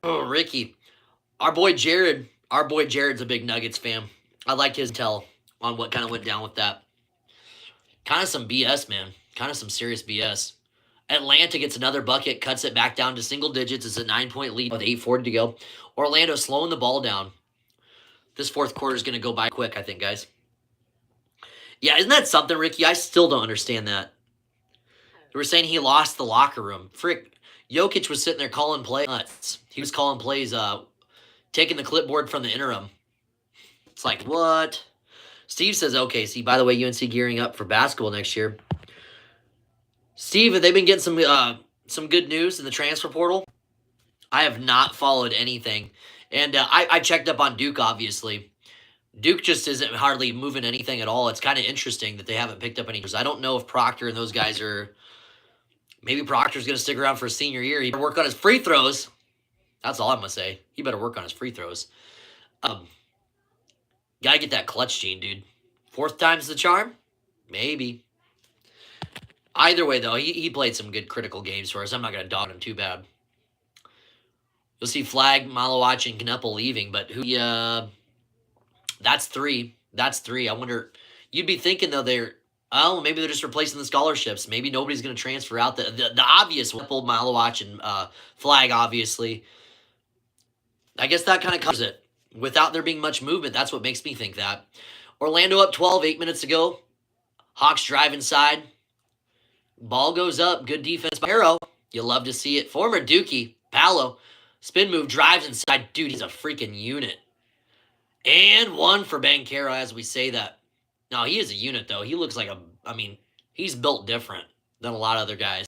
Oh, Ricky. Our boy Jared's a big Nuggets fan. I like his tell on what kind of went down with that. Kind of some BS, man. Kind of some serious BS. Atlanta gets another bucket, cuts it back down to single digits. It's a 9-point lead with 8:40 to go. Orlando slowing the ball down. This fourth quarter is going to go by quick, I think, guys. Yeah, isn't that something, Ricky? I still don't understand that. They were saying he lost the locker room. Frick, Jokic was sitting there calling plays. He was calling plays, taking the clipboard from the interim. It's like, what? Steve says, okay, see, by the way, UNC gearing up for basketball next year. Steve, have they been getting some good news in the transfer portal? I have not followed anything. And I checked up on Duke, obviously. Duke just isn't hardly moving anything at all. It's kind of interesting that they haven't picked up any. I don't know if Proctor and those guys are... Maybe Proctor's going to stick around for his senior year. He better work on his free throws. That's all I'm going to say. He better work on his free throws. Got to get that clutch gene, dude. 4th time's the charm? Maybe. Either way, though, he played some good critical games for us. I'm not going to dog him too bad. You'll see Flag, Malawach, and Knuppel leaving, but who... That's 3. That's 3. I wonder... You'd be thinking, though, maybe they're just replacing the scholarships. Maybe nobody's going to transfer out. The obvious one, Malawach and Flag, obviously. I guess that kind of covers it. Without there being much movement, that's what makes me think that. Orlando up 12, 8 minutes ago. Hawks drive inside. Ball goes up. Good defense by Arrow. You love to see it. Former Dookie, Paolo. Spin move, drives inside. Dude, he's a freaking unit. And one for Banchero as we say that. No, he is a unit, though. He looks like he's built different than a lot of other guys.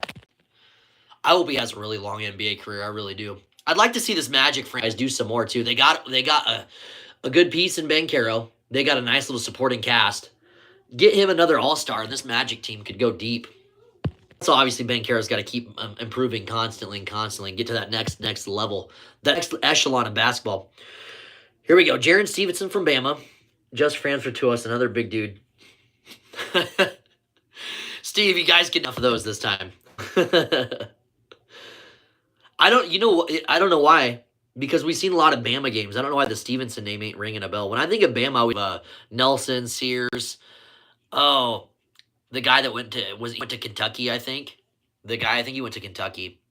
I hope he has a really long NBA career. I really do. I'd like to see this Magic franchise do some more, too. They got a good piece in Banchero. They got a nice little supporting cast. Get him another all-star, and this Magic team could go deep. So obviously Banchero's got to keep improving constantly and get to that next level, that next echelon of basketball. Here we go. Jaren Stevenson from Bama. Just transferred to us, another big dude. Steve, you guys get enough of those this time. I don't know why, because we've seen a lot of Bama games. I don't know why the Stevenson name ain't ringing a bell. When I think of Bama, we have Nelson, Sears. Oh, the guy that went to Kentucky, I think. I think he went to Kentucky.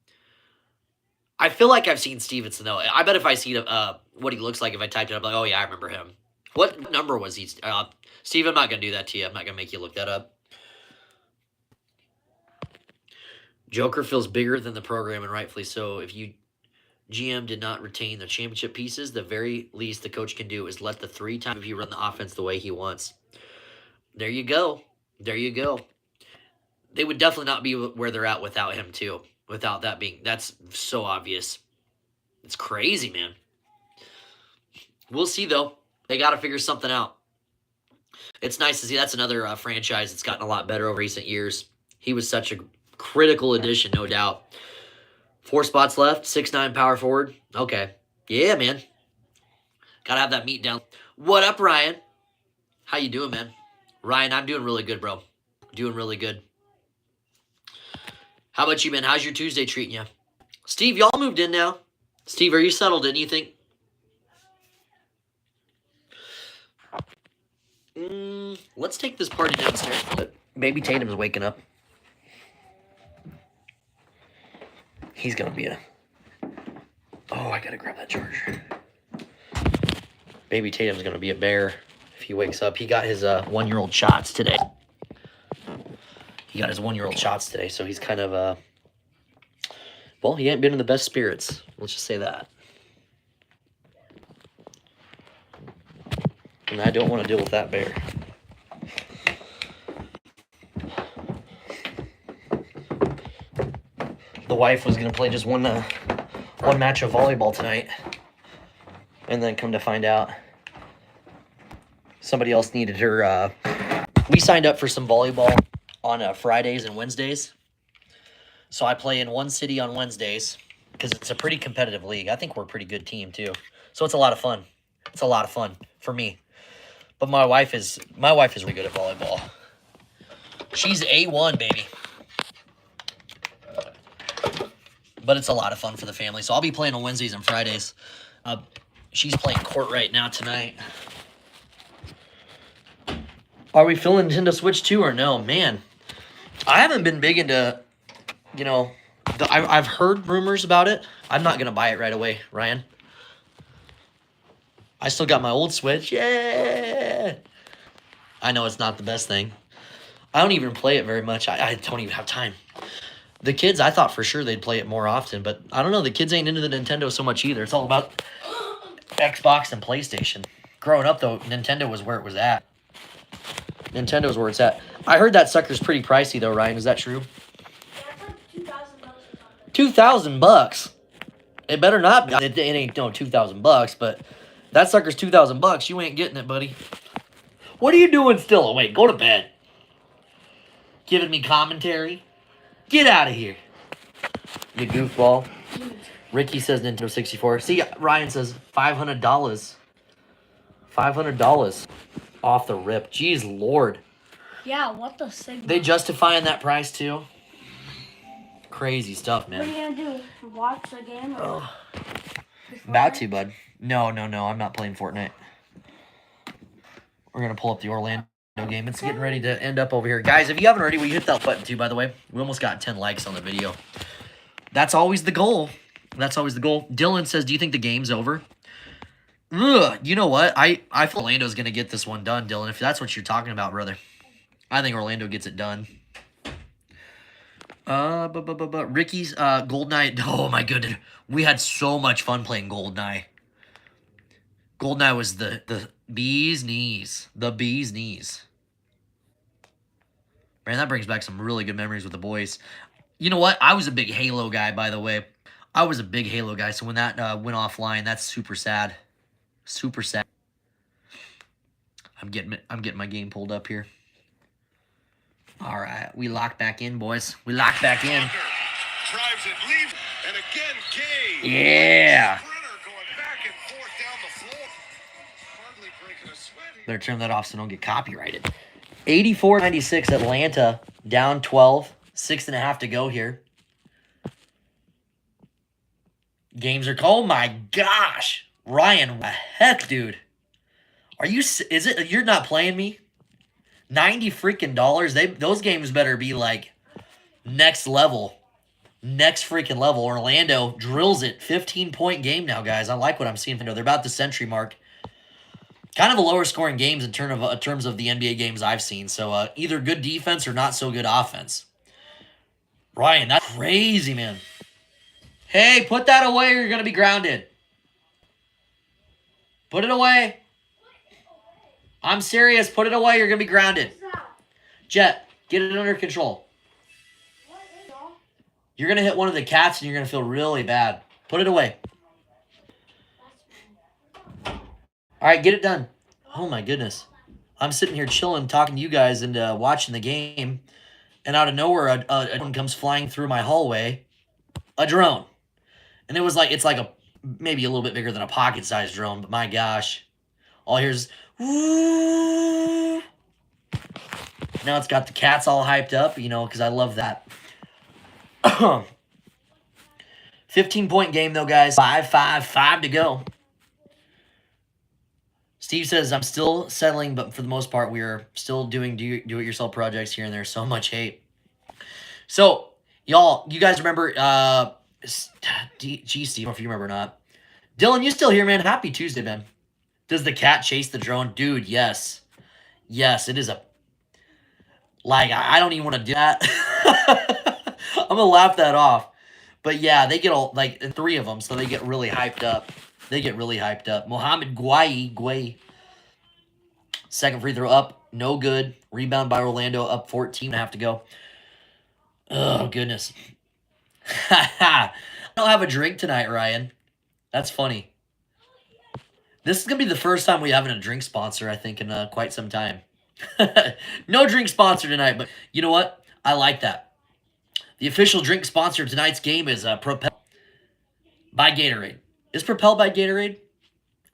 I feel like I've seen Stevenson, though. I bet if I see what he looks like, if I typed it up, like, oh, yeah, I remember him. What number was he? Steve, I'm not going to do that to you. I'm not going to make you look that up. Joker feels bigger than the program, and rightfully so. If you GM did not retain the championship pieces, the very least the coach can do is let the 3-time if you run the offense the way he wants. There you go. There you go. They would definitely not be where they're at without him, too. Without that being, that's so obvious. It's crazy, man. We'll see, though. They got to figure something out. It's nice to see. That's another franchise that's gotten a lot better over recent years. He was such a critical addition, no doubt. 4 spots left, 6'9" power forward. Okay. Yeah, man. Got to have that meat down. What up, Ryan? How you doing, man? Ryan, I'm doing really good, bro. Doing really good. How about you, man? How's your Tuesday treating you? Steve, y'all moved in now. Steve, are you settled in, you think? Let's take this party downstairs. Baby Tatum's waking up. He's going to be Oh, I got to grab that charger. Baby Tatum's going to be a bear if he wakes up. He got his 1-year-old shots today. So he's kind of, well, he ain't been in the best spirits. Let's just say that. And I don't want to deal with that bear. The wife was going to play just one match of volleyball tonight. And then come to find out, somebody else needed her. We signed up for some volleyball on Fridays and Wednesdays. So I play in one city on Wednesdays because it's a pretty competitive league. I think we're a pretty good team, too. So it's a lot of fun. It's a lot of fun for me. But my wife is really good at volleyball. She's A1, baby. But it's a lot of fun for the family. So I'll be playing on Wednesdays and Fridays. She's playing court right now tonight. Are we feeling Nintendo Switch 2 or no? Man, I haven't been big into, I've heard rumors about it. I'm not going to buy it right away, Ryan. I still got my old Switch. Yeah! I know it's not the best thing. I don't even play it very much. I don't even have time. The kids, I thought for sure they'd play it more often, but I don't know. The kids ain't into the Nintendo so much either. It's all about Xbox and PlayStation. Growing up, though, Nintendo was where it was at. Nintendo's where it's at. I heard that sucker's pretty pricey, though, Ryan. Is that true? Yeah, it's like $2,000 or something. $2,000? It better not be. It ain't no $2,000, but that sucker's $2,000. You ain't getting it, buddy. What are you doing still? Wait, go to bed. Giving me commentary? Get out of here. You goofball. Ricky says Nintendo 64. See, Ryan says $500. $500 off the rip. Jeez Lord. Yeah, what the signal? They justifying that price too? Crazy stuff, man. What are you going to do? Watch the game? Or About to, bud. No. I'm not playing Fortnite. We're going to pull up the Orlando game. It's getting ready to end up over here. Guys, if you haven't already, will you hit that button too, by the way? We almost got 10 likes on the video. That's always the goal. Dylan says, do you think the game's over? Ugh, you know what? I feel Orlando's going to get this one done, Dylan, if that's what you're talking about, brother. I think Orlando gets it done. Ricky's Goldeneye. Oh my goodness, we had so much fun playing Goldeneye. Goldeneye was the bee's knees, the bee's knees. Man, that brings back some really good memories with the boys. You know what? I was a big Halo guy, by the way. I was a big Halo guy, so when that went offline, that's super sad. Super sad. I'm getting my game pulled up here. All right, we lock back in, boys. We lock back in. Drives it, leaves, and again, Gay. Yeah. Going back and forth down the floor. Hardly breaking a sweat. Better turn that off so don't get copyrighted. 84-96 Atlanta, down 12. 6.5 to go here. Games are... Oh my gosh. Ryan, what the heck, dude? Are you... Is it... You're not playing me? $90 freaking dollars. Those games better be like next level. Next freaking level. Orlando drills it. 15-point game now, guys. I like what I'm seeing. They're about the century mark. Kind of a lower scoring games in terms of the NBA games I've seen. So either good defense or not so good offense. Ryan, that's crazy, man. Hey, put that away or you're going to be grounded. Put it away. I'm serious. Put it away. You're going to be grounded. Jet, get it under control. You're going to hit one of the cats and you're going to feel really bad. Put it away. All right, get it done. Oh, my goodness. I'm sitting here chilling, talking to you guys and watching the game. And out of nowhere, a drone comes flying through my hallway. A drone. And it was like, it's like maybe a little bit bigger than a pocket-sized drone. But my gosh. All here's... Woo! Now it's got the cats all hyped up, you know, because I love that. 15-point game, though, guys. 5 to go. Steve says, I'm still settling, but for the most part, we are still doing do-it-yourself projects here and there. So much hate. So, y'all, you guys remember, geez, Steve, if you remember or not. Dylan, you still here, man? Happy Tuesday, man. Does the cat chase the drone? Dude, yes. Yes, it is a... Like, I don't even want to do that. I'm going to laugh that off. But yeah, they get all, like, 3 of them, so they get really hyped up. They get really hyped up. Mohamed Guay. Second free throw up. No good. Rebound by Orlando. Up 14.5 to go. Oh, goodness. I don't have a drink tonight, Ryan. That's funny. This is going to be the first time we haven't a drink sponsor, I think, in quite some time. No drink sponsor tonight, but you know what? I like that. The official drink sponsor of tonight's game is Propel by Gatorade. Is Propel by Gatorade?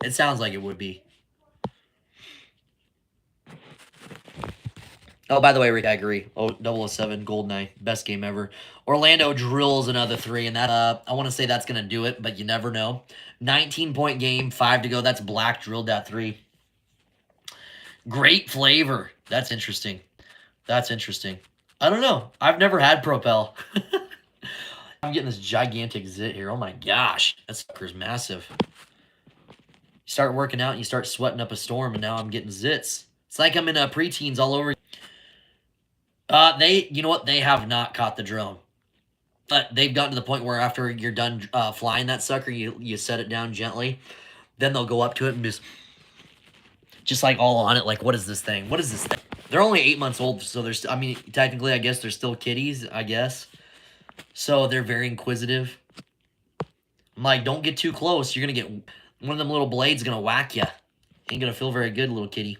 It sounds like it would be. Oh, by the way, Rick, I agree. Oh, 007, Goldeneye, best game ever. Orlando drills another 3, and that I want to say that's going to do it, but you never know. 19-point game, 5 to go. That's Black drilled that 3. Great flavor. That's interesting. That's interesting. I don't know. I've never had Propel. I'm getting this gigantic zit here. Oh my gosh. That sucker's massive. You start working out and you start sweating up a storm, and now I'm getting zits. It's like I'm in preteens all over. You know what? They have not caught the drone. But they've gotten to the point where after you're done flying that sucker, you set it down gently. Then they'll go up to it and just like all on it. Like, what is this thing? What is this thing? They're only 8 months old, so they're I mean, technically, I guess they're still kitties, I guess. So they're very inquisitive. I'm like, don't get too close. You're going to get one of them little blades going to whack you. Ain't going to feel very good, little kitty.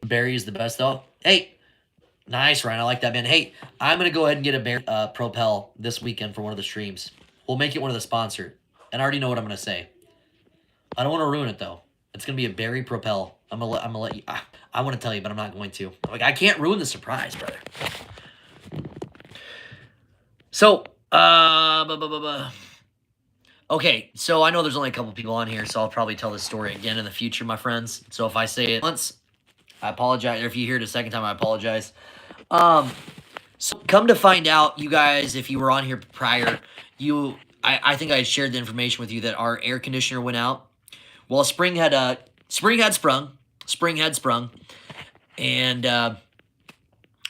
Barry is the best, though. Hey. Nice, Ryan. I like that, man. Hey, I'm going to go ahead and get a Barry Propel this weekend for one of the streams. We'll make it one of the sponsored. And I already know what I'm going to say. I don't want to ruin it, though. It's going to be a Barry Propel. I'm gonna let you... I want to tell you, but I'm not going to. Like, I can't ruin the surprise, brother. So, okay, so I know there's only a couple people on here, so I'll probably tell this story again in the future, my friends. So if I say it once, I apologize. Or if you hear it a second time, I apologize. So come to find out, you guys, if you were on here prior, I think I shared the information with you that our air conditioner went out. Well, spring had sprung, and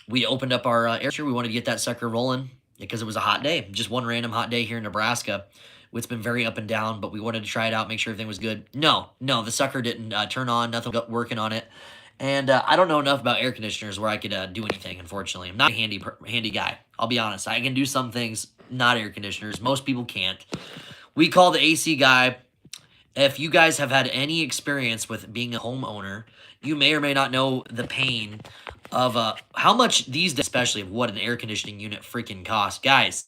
we opened up our air conditioner. We wanted to get that sucker rolling because it was a hot day, just one random hot day here in Nebraska. It's been very up and down, but we wanted to try it out, make sure everything was good. No, the sucker didn't turn on. Nothing got working on it. And I don't know enough about air conditioners where I could do anything, unfortunately. I'm not a handy guy. I'll be honest. I can do some things, not air conditioners. Most people can't. We call the AC guy. If you guys have had any experience with being a homeowner, you may or may not know the pain of how much these days, especially of what an air conditioning unit freaking costs. Guys,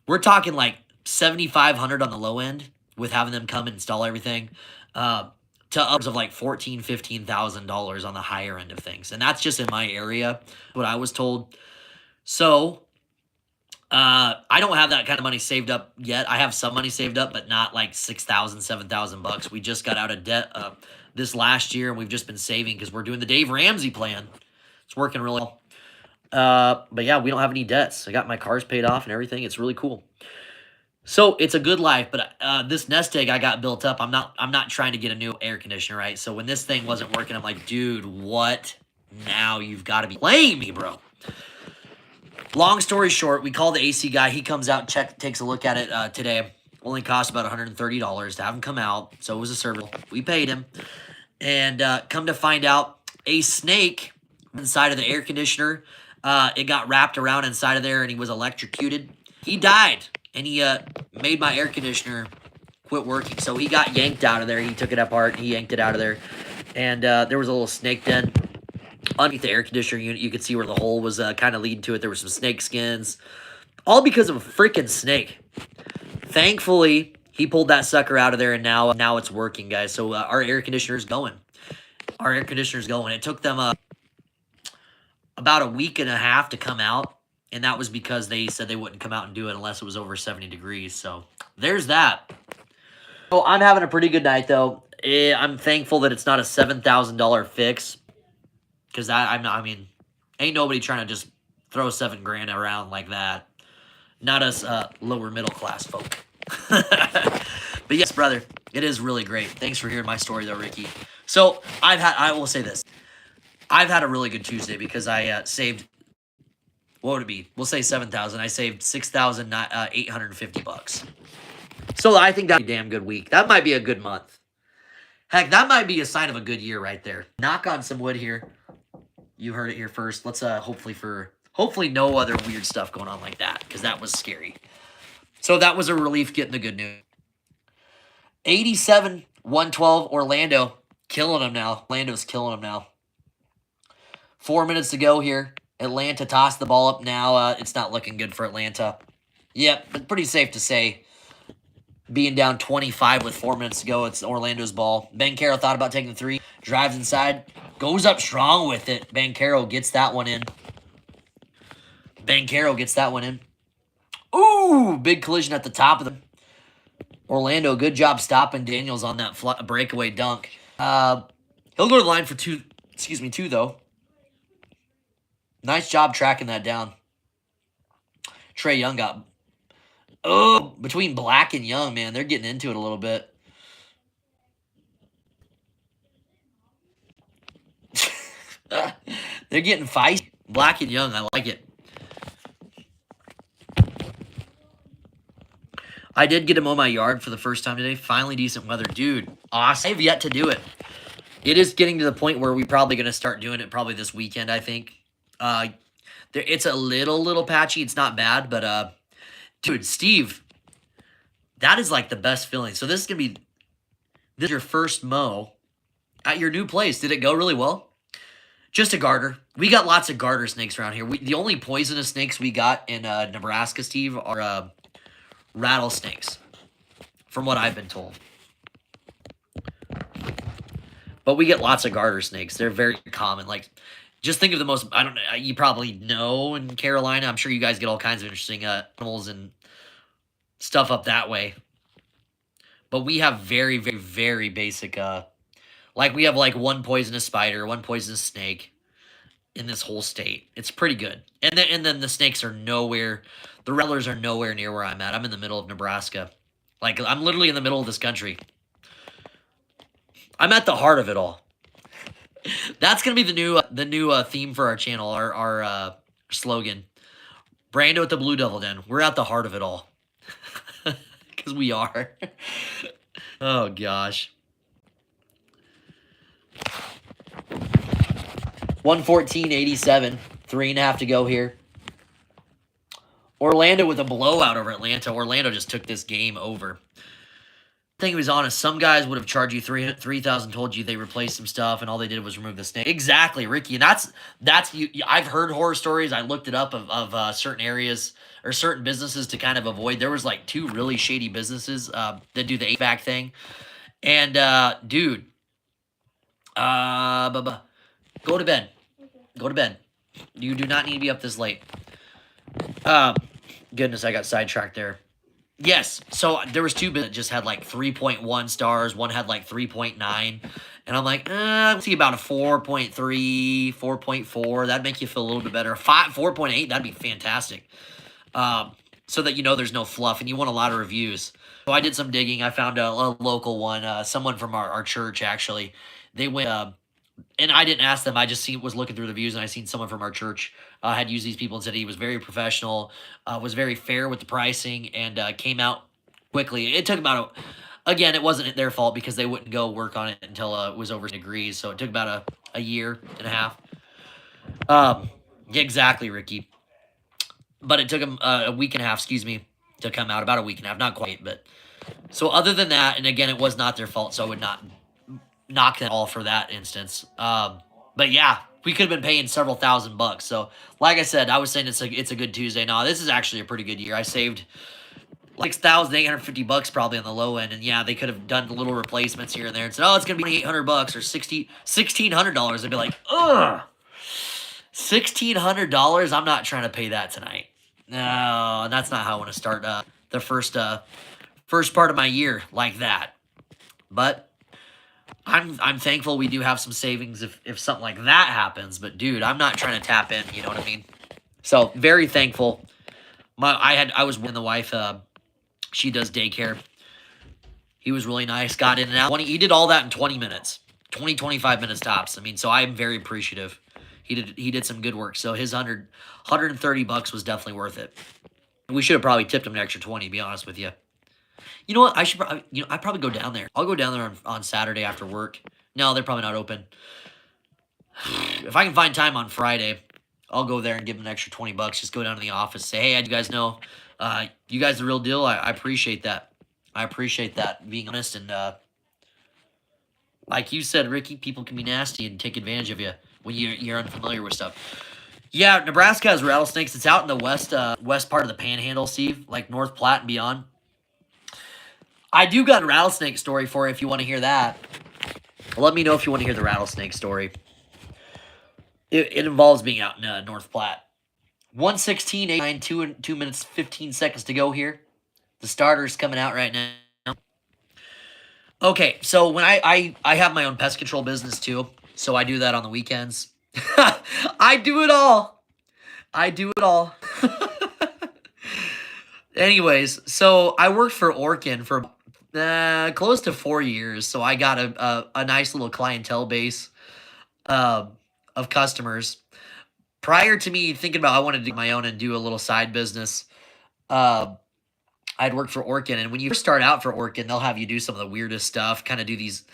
we're talking like $7,500 on the low end with having them come and install everything, to upwards of like $14,000, $15,000 on the higher end of things. And that's just in my area, what I was told. So I don't have that kind of money saved up yet. I have some money saved up, but not like $6,000, $7,000. We just got out of debt this last year, and we've just been saving because we're doing the Dave Ramsey plan. It's working really well. But yeah, we don't have any debts. I got my cars paid off and everything. It's really cool. So it's a good life, but this nest egg I got built up. I'm not trying to get a new air conditioner, right? So when this thing wasn't working, I'm like, dude, what? Now you've got to be playing me, bro. Long story short, we call the AC guy. He comes out, takes a look at it today. Only cost about $130 to have him come out. So it was a service. We paid him. And come to find out, a snake inside of the air conditioner, it got wrapped around inside of there, and he was electrocuted. He died, and he made my air conditioner quit working. So he got yanked out of there. He took it apart, and he yanked it out of there. And there was a little snake den underneath the air conditioner unit. You could see where the hole was kind of leading to it. There were some snake skins, all because of a freaking snake. Thankfully, he pulled that sucker out of there, and now it's working, guys. So our air conditioner's going. Our air conditioner's going. It took them about a week and a half to come out, and that was because they said they wouldn't come out and do it unless it was over 70 degrees. So there's that. So I'm having a pretty good night, though. I'm thankful that it's not a $7,000 fix, because I mean, ain't nobody trying to just throw $7,000 around like that. Not us lower middle class folk. But yes, brother, it is really great. Thanks for hearing my story, though, Ricky. So I will say this. I've had a really good Tuesday because I saved, what would it be? We'll say 7,000. I saved $6,850. So I think that'd be a damn good week. That might be a good month. Heck, that might be a sign of a good year right there. Knock on some wood here. You heard it here first. Let's hopefully no other weird stuff going on like that, because that was scary. So that was a relief getting the good news. 87-112 Orlando. Killing them now. Orlando's killing them now. 4 minutes to go here. Atlanta tossed the ball up now. It's not looking good for Atlanta. Yep, but pretty safe to say. Being down 25 with 4 minutes to go, it's Orlando's ball. Banchero thought about taking the three. Drives inside. Goes up strong with it. Banchero gets that one in. Ooh, big collision at the top of them. Orlando, good job stopping Daniels on that breakaway dunk. He'll go to the line for two, though. Nice job tracking that down. Trae Young got... Oh, between Black and Young, man, they're getting into it a little bit. They're getting feisty. Black and Young, I like it. I did get him on my yard for the first time today. Finally decent weather. Dude, awesome. I have yet to do it. It is getting to the point where we're probably going to start doing it probably this weekend, I think. It's a little patchy. It's not bad, but dude, Steve, that is like the best feeling. So this is your first mow at your new place. Did it go really well? Just a garter. We got lots of garter snakes around here. The only poisonous snakes we got in Nebraska, Steve, are rattlesnakes, from what I've been told. But we get lots of garter snakes. They're very common. Like, just think of the most, I don't know, you probably know in Carolina. I'm sure you guys get all kinds of interesting animals and stuff up that way. But we have very, very, very basic, like we have like one poisonous spider, one poisonous snake in this whole state. It's pretty good. And then the snakes are nowhere, the rattlers are nowhere near where I'm at. I'm in the middle of Nebraska. Like, I'm literally in the middle of this country. I'm at the heart of it all. That's gonna be the new theme for our channel, our slogan. Brando at the Blue Devil Den. We're at the heart of it all. Because we are. Oh, gosh. 114.87. 3.5 to go here. Orlando with a blowout over Atlanta. Orlando just took this game over. I think he was honest. Some guys would have charged you 3,000, told you they replaced some stuff, and all they did was remove the snake. Exactly, Ricky. And that's you. I've heard horror stories. I looked it up of certain areas or certain businesses to kind of avoid. There was like 2 really shady businesses that do the HVAC thing. And dude, go to bed. Go to bed. You do not need to be up this late. Goodness, I got sidetracked there. Yes, so there was 2 that just had like 3.1 stars. One had like 3.9. And I'm like, let's see about a 4.3, 4.4. That'd make you feel a little bit better. 4.8, that'd be fantastic. So that you know there's no fluff and you want a lot of reviews. So I did some digging. I found a local one, someone from our church actually. They went, and I didn't ask them. I just was looking through the reviews and I seen someone from our church had used these people and said he was very professional, was very fair with the pricing, and came out quickly. It took about again, it wasn't their fault because they wouldn't go work on it until it was over degrees. So it took about a year and a half. Exactly, Ricky. But it took them a week and a half, to come out. About a week and a half, not quite, but so other than that, and again, it was not their fault, so I would not knock them all for that instance. But yeah, we could have been paying several $1,000. So like I said, I was saying it's a good Tuesday. No, this is actually a pretty good year. I saved like $6,850 probably on the low end, and yeah, they could have done little replacements here and there and said, oh, it's gonna be $800 or $1,600. I'd be like, ugh, $1,600. I'm not trying to pay that tonight. No, that's not how I want to start the first part of my year like that. But I'm thankful we do have some savings if something like that happens. But dude, I'm not trying to tap in. You know what I mean? So very thankful. I was with the wife. She does daycare. He was really nice. Got in and out. He did all that in 20 minutes, 25 minutes tops. I mean, so I'm very appreciative. He did some good work. So his $130 was definitely worth it. We should have probably tipped him an extra 20. To be honest with you. You know what? I'd probably go down there. I'll go down there on Saturday after work. No, they're probably not open. If I can find time on Friday, I'll go there and give them an extra $20. Just go down to the office, say, hey, how'd you guys know? You guys are the real deal. I appreciate that. I appreciate that, being honest. And like you said, Ricky, people can be nasty and take advantage of you when you're unfamiliar with stuff. Yeah, Nebraska has rattlesnakes. It's out in the west part of the Panhandle, Steve, like North Platte and beyond. I do got a rattlesnake story for you if you want to hear that. Let me know if you want to hear the rattlesnake story. It involves being out in North Platte. 116.89, 2 minutes, 15 seconds to go here. The starter's coming out right now. Okay, so when I have my own pest control business too, so I do that on the weekends. I do it all. Anyways, so I worked for Orkin for close to 4 years, so I got a nice little clientele base of customers. Prior to me thinking about I wanted to do my own and do a little side business, I'd worked for Orkin, and when you start out for Orkin, they'll have you do some of the weirdest stuff, kind of do these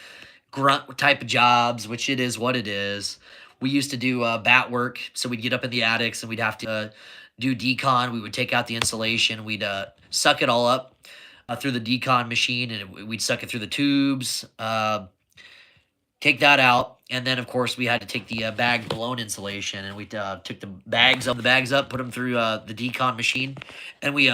grunt type of jobs, which it is what it is. We used to do bat work, so we'd get up in the attics and we'd have to do decon. We would take out the insulation. We'd suck it all up through the decon machine, and we'd suck it through the tubes, take that out. And then, of course, we had to take the bag blown insulation, and we took the bags up, put them through the decon machine, and we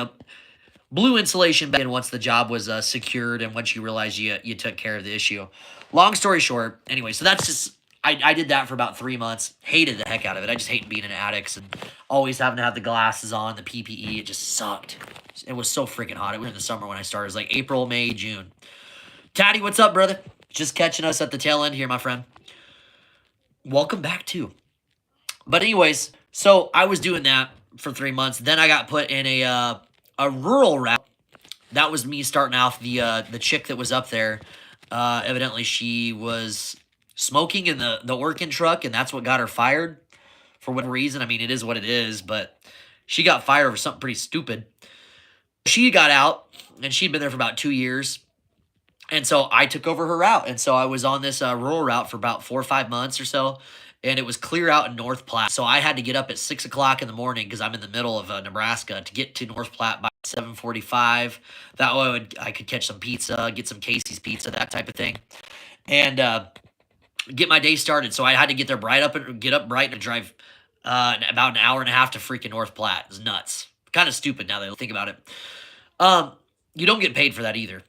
blew insulation back in once the job was secured and once you realized you took care of the issue. Long story short, anyway, so that's just, I did that for about 3 months. Hated the heck out of it. I just hate being in attics and always having to have the glasses on, the PPE. It just sucked. It was so freaking hot. It was in the summer when I started. It was like April, May, June. Taddy, what's up, brother? Just catching us at the tail end here, my friend. Welcome back, too. But anyways, so I was doing that for 3 months. Then I got put in a rural route. That was me starting off. The chick that was up there, Evidently, she was smoking in the working truck, and that's what got her fired for whatever reason. I mean, it is what it is, but she got fired for something pretty stupid. She got out, and she'd been there for about 2 years. And so I took over her route. And so I was on this rural route for about 4 or 5 months or so. And it was clear out in North Platte. So I had to get up at 6 o'clock in the morning because I'm in the middle of Nebraska to get to North Platte by 7:45. That way I could catch some pizza, get some Casey's pizza, that type of thing. And get my day started. So I had to get there get up bright and drive about an hour and a half to freaking North Platte. It's nuts. Kind of stupid now that I think about it. You don't get paid for that either.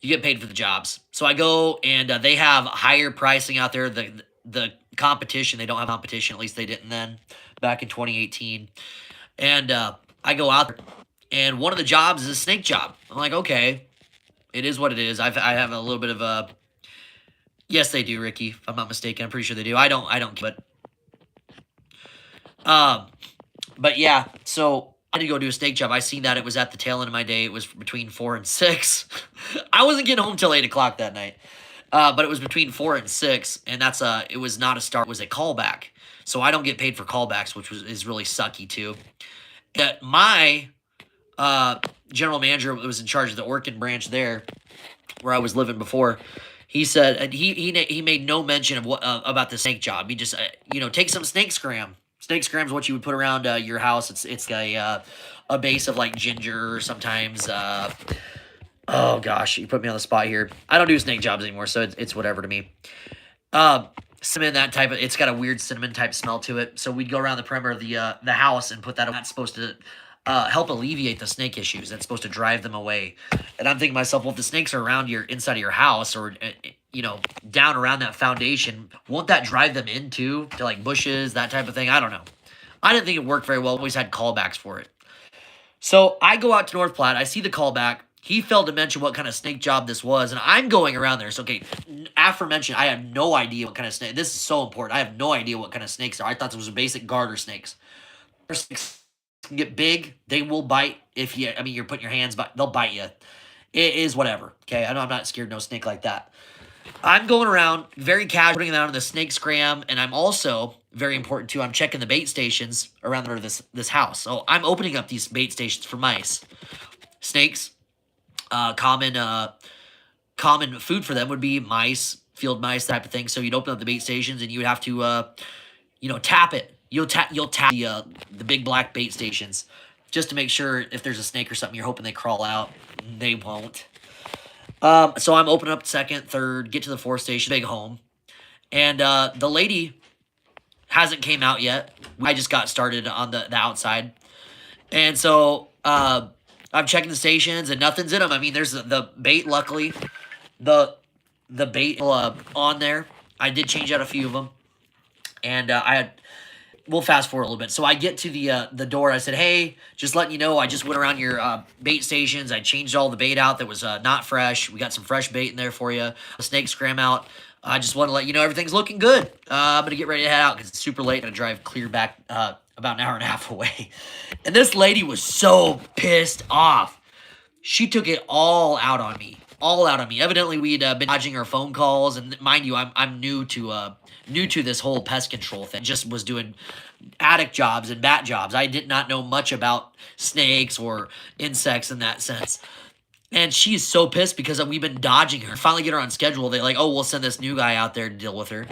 You get paid for the jobs. So I go and they have higher pricing out there. The competition, they don't have competition. At least they didn't then back in 2018. And I go out there and one of the jobs is a snake job. I'm like, okay, it is what it is. I have a little bit of a, yes, they do, Ricky. If I'm not mistaken, I'm pretty sure they do. I don't, but yeah, so I had to go do a steak job. I seen that it was at the tail end of my day. It was between 4 and 6. I wasn't getting home till 8 o'clock that night. But it was between 4 and 6, and it was not a start, it was a callback. So I don't get paid for callbacks, which is really sucky too. My general manager was in charge of the Orkin branch there, where I was living before. He said, and he made no mention of what about the snake job. He just take some snake scram. Snake scram is what you would put around your house. It's a base of like ginger or sometimes. Oh gosh, you put me on the spot here. I don't do snake jobs anymore, so it's whatever to me. Cinnamon, that type of, it's got a weird cinnamon type smell to it. So we'd go around the perimeter of the house and put that. That's supposed to help alleviate the snake issues. That's supposed to drive them away. And I'm thinking to myself, well, if the snakes are around inside of your house or down around that foundation, won't that drive them into to like bushes, that type of thing? I don't know. I didn't think it worked very well. Always had callbacks for it. So I go out to North Platte. I see the callback. He failed to mention what kind of snake job this was, and I'm going around there. So, okay, aforementioned, I have no idea what kind of snake. This is so important. I have no idea what kind of snakes are. I thought this was basic garter snakes. Garter snakes can get big. They will bite if you're putting your hands, but they'll bite you. It is whatever. Okay, I know I'm not scared of no snake like that. I'm going around very casual, putting them out on the snake scram, and I'm also, very important too, I'm checking the bait stations around this house. So I'm opening up these bait stations for mice. Snakes. Common food for them would be mice, field mice, type of thing. So you'd open up the bait stations and you would have to, tap it. You'll tap the big black bait stations just to make sure if there's a snake or something, you're hoping they crawl out. They won't. So I'm opening up second, third, get to the fourth station, big home. And the lady hasn't came out yet. I just got started on the outside. And so I'm checking the stations and nothing's in them. I mean, there's the bait, luckily. The bait on there. I did change out a few of them. And we'll fast forward a little bit. So I get to the door. I said, hey, just letting you know, I just went around your bait stations. I changed all the bait out that was not fresh. We got some fresh bait in there for you. A snake scram out. I just want to let you know everything's looking good. I'm going to get ready to head out because it's super late. I'm going to drive clear back about an hour and a half away. And this lady was so pissed off. She took it all out on me. All out on me. Evidently, we'd been dodging her phone calls. And mind you, I'm new to this whole pest control thing. Just was doing attic jobs and bat jobs. I did not know much about snakes or insects in that sense. And she's so pissed because we've been dodging her. Finally get her on schedule. They're like, oh, we'll send this new guy out there to deal with her.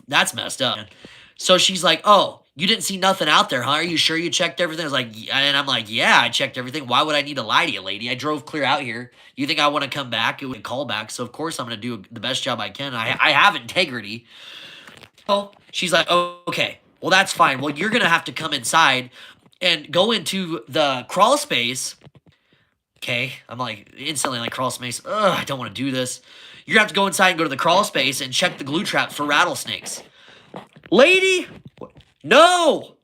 That's messed up. So she's like, oh, you didn't see nothing out there, huh? Are you sure you checked everything? I was like, and I'm like, yeah, I checked everything. Why would I need to lie to you, lady? I drove clear out here. You think I want to come back? It would call back. So of course I'm going to do the best job I can. I have integrity. Oh, she's like, oh, okay, well, that's fine. Well, you're going to have to come inside and go into the crawl space. Okay, I'm like, instantly like, crawl space. Ugh, I don't want to do this. You're going to have to go inside and go to the crawl space and check the glue trap for rattlesnakes. Lady, no,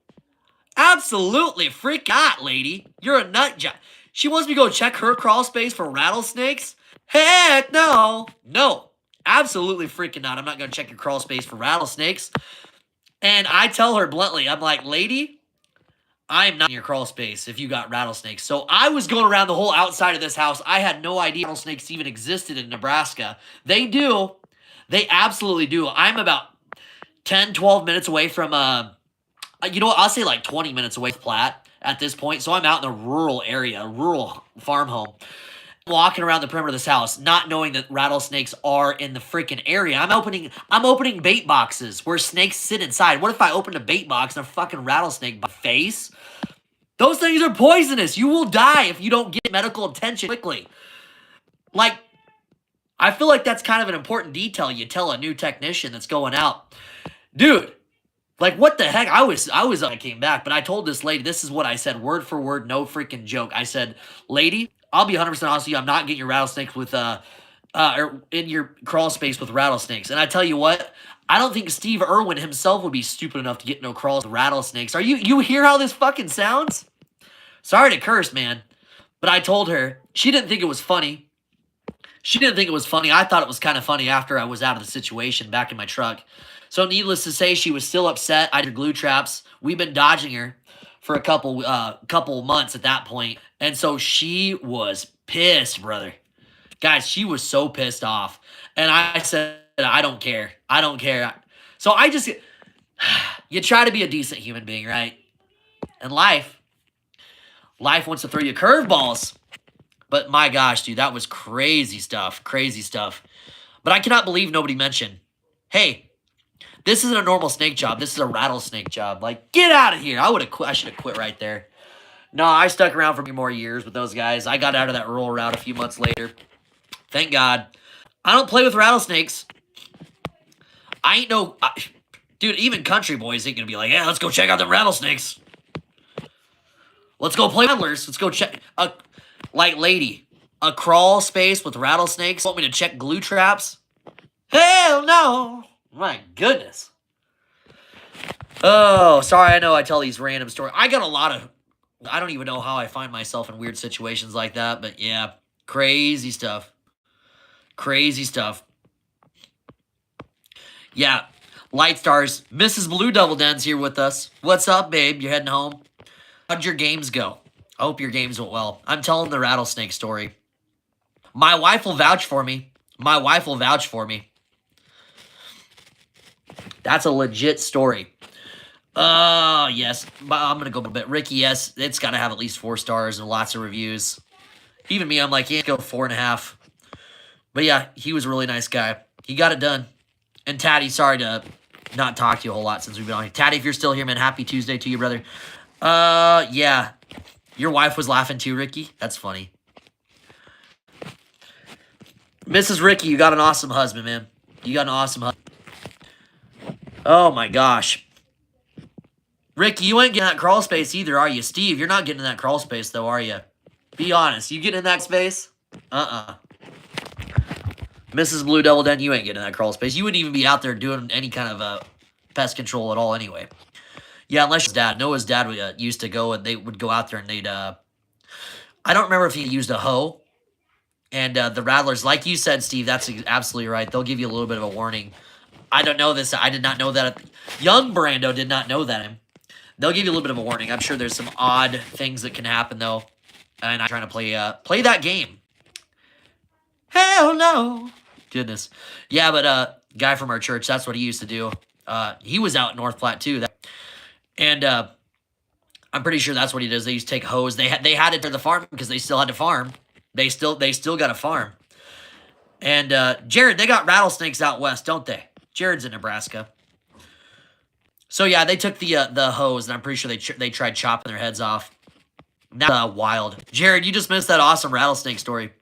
absolutely freak out, lady. You're a nut job. She wants me to go check her crawl space for rattlesnakes? Heck no. No, absolutely freaking not. I'm not going to check your crawl space for rattlesnakes. And I tell her bluntly, I'm like, lady, I'm not in your crawl space if you got rattlesnakes. So I was going around the whole outside of this house. I had no idea rattlesnakes even existed in Nebraska. They do. They absolutely do. I'm about 10, 12 minutes away from, you know what? I'll say like 20 minutes away from Platte at this point. So I'm out in a rural area, a rural farm home. Walking around the perimeter of this house, not knowing that rattlesnakes are in the freaking area. I'm opening bait boxes where snakes sit inside. What if I opened a bait box and a fucking rattlesnake by face? Those things are poisonous. You will die if you don't get medical attention quickly. Like, I feel like that's kind of an important detail you tell a new technician that's going out. Dude, like, what the heck? I came back, but I told this lady, this is what I said, word for word, no freaking joke. I said, lady, I'll be 100% honest with you. I'm not getting your rattlesnakes with, or in your crawl space with rattlesnakes. And I tell you what, I don't think Steve Irwin himself would be stupid enough to get no crawls with rattlesnakes. You hear how this fucking sounds? Sorry to curse, man. But I told her, she didn't think it was funny. She didn't think it was funny. I thought it was kind of funny after I was out of the situation back in my truck. So needless to say, she was still upset. I did glue traps. We've been dodging her for a couple months at that point. And so she was pissed, brother. Guys, she was so pissed off. And I said, I don't care. I don't care. So I just, you try to be a decent human being, right? And life wants to throw you curveballs. But my gosh, dude, that was crazy stuff. Crazy stuff. But I cannot believe nobody mentioned, hey, this isn't a normal snake job. This is a rattlesnake job. Like, get out of here. I should have quit right there. No, I stuck around for many more years with those guys. I got out of that rural route a few months later. Thank God. I don't play with rattlesnakes. I ain't no... dude, even country boys ain't gonna be like, yeah, let's go check out the rattlesnakes. Let's go play rattlers. Let's go check... like, lady, a crawl space with rattlesnakes? Want me to check glue traps? Hell no! My goodness. Oh, sorry, I know I tell these random stories. I got a lot of... I don't even know how I find myself in weird situations like that, but yeah, crazy stuff. Crazy stuff. Yeah, Light Stars. Mrs. Blue Double Den's here with us. What's up, babe? You're heading home? How'd your games go? I hope your games went well. I'm telling the rattlesnake story. My wife will vouch for me. My wife will vouch for me. That's a legit story. Yes. I'm going to go a bit. Ricky, yes, it's got to have at least 4 stars and lots of reviews. Even me, I'm like, yeah, go 4.5. But yeah, he was a really nice guy. He got it done. And Tatty, sorry to not talk to you a whole lot since we've been on here. Tatty, if you're still here, man, happy Tuesday to you, brother. Yeah. Your wife was laughing too, Ricky? That's funny. Mrs. Ricky, you got an awesome husband, man. You got an awesome husband. Oh, my gosh. Ricky, you ain't getting that crawl space either, are you? Steve, you're not getting in that crawl space, though, are you? Be honest. You getting in that space? Mrs. Blue Devil Den, you ain't getting in that crawl space. You wouldn't even be out there doing any kind of pest control at all anyway. Yeah, unless his dad. Noah's dad used to go, and they would go out there, and they'd... I don't remember if he used a hoe. And the rattlers, like you said, Steve, that's absolutely right. They'll give you a little bit of a warning. I don't know this. I did not know that. Young Brando did not know that. They'll give you a little bit of a warning. I'm sure there's some odd things that can happen, though. And I'm trying to play that game. Hell no. Goodness. Yeah, but guy from our church, that's what he used to do. He was out in North Platte, too. And I'm pretty sure that's what he does. They used to take a hose. They had it to the farm because they still had to farm. They still got to farm. And Jared, they got rattlesnakes out west, don't they? Jared's in Nebraska. So yeah, they took the hose, and I'm pretty sure they tried chopping their heads off. That's wild. Jared, you just missed that awesome rattlesnake story.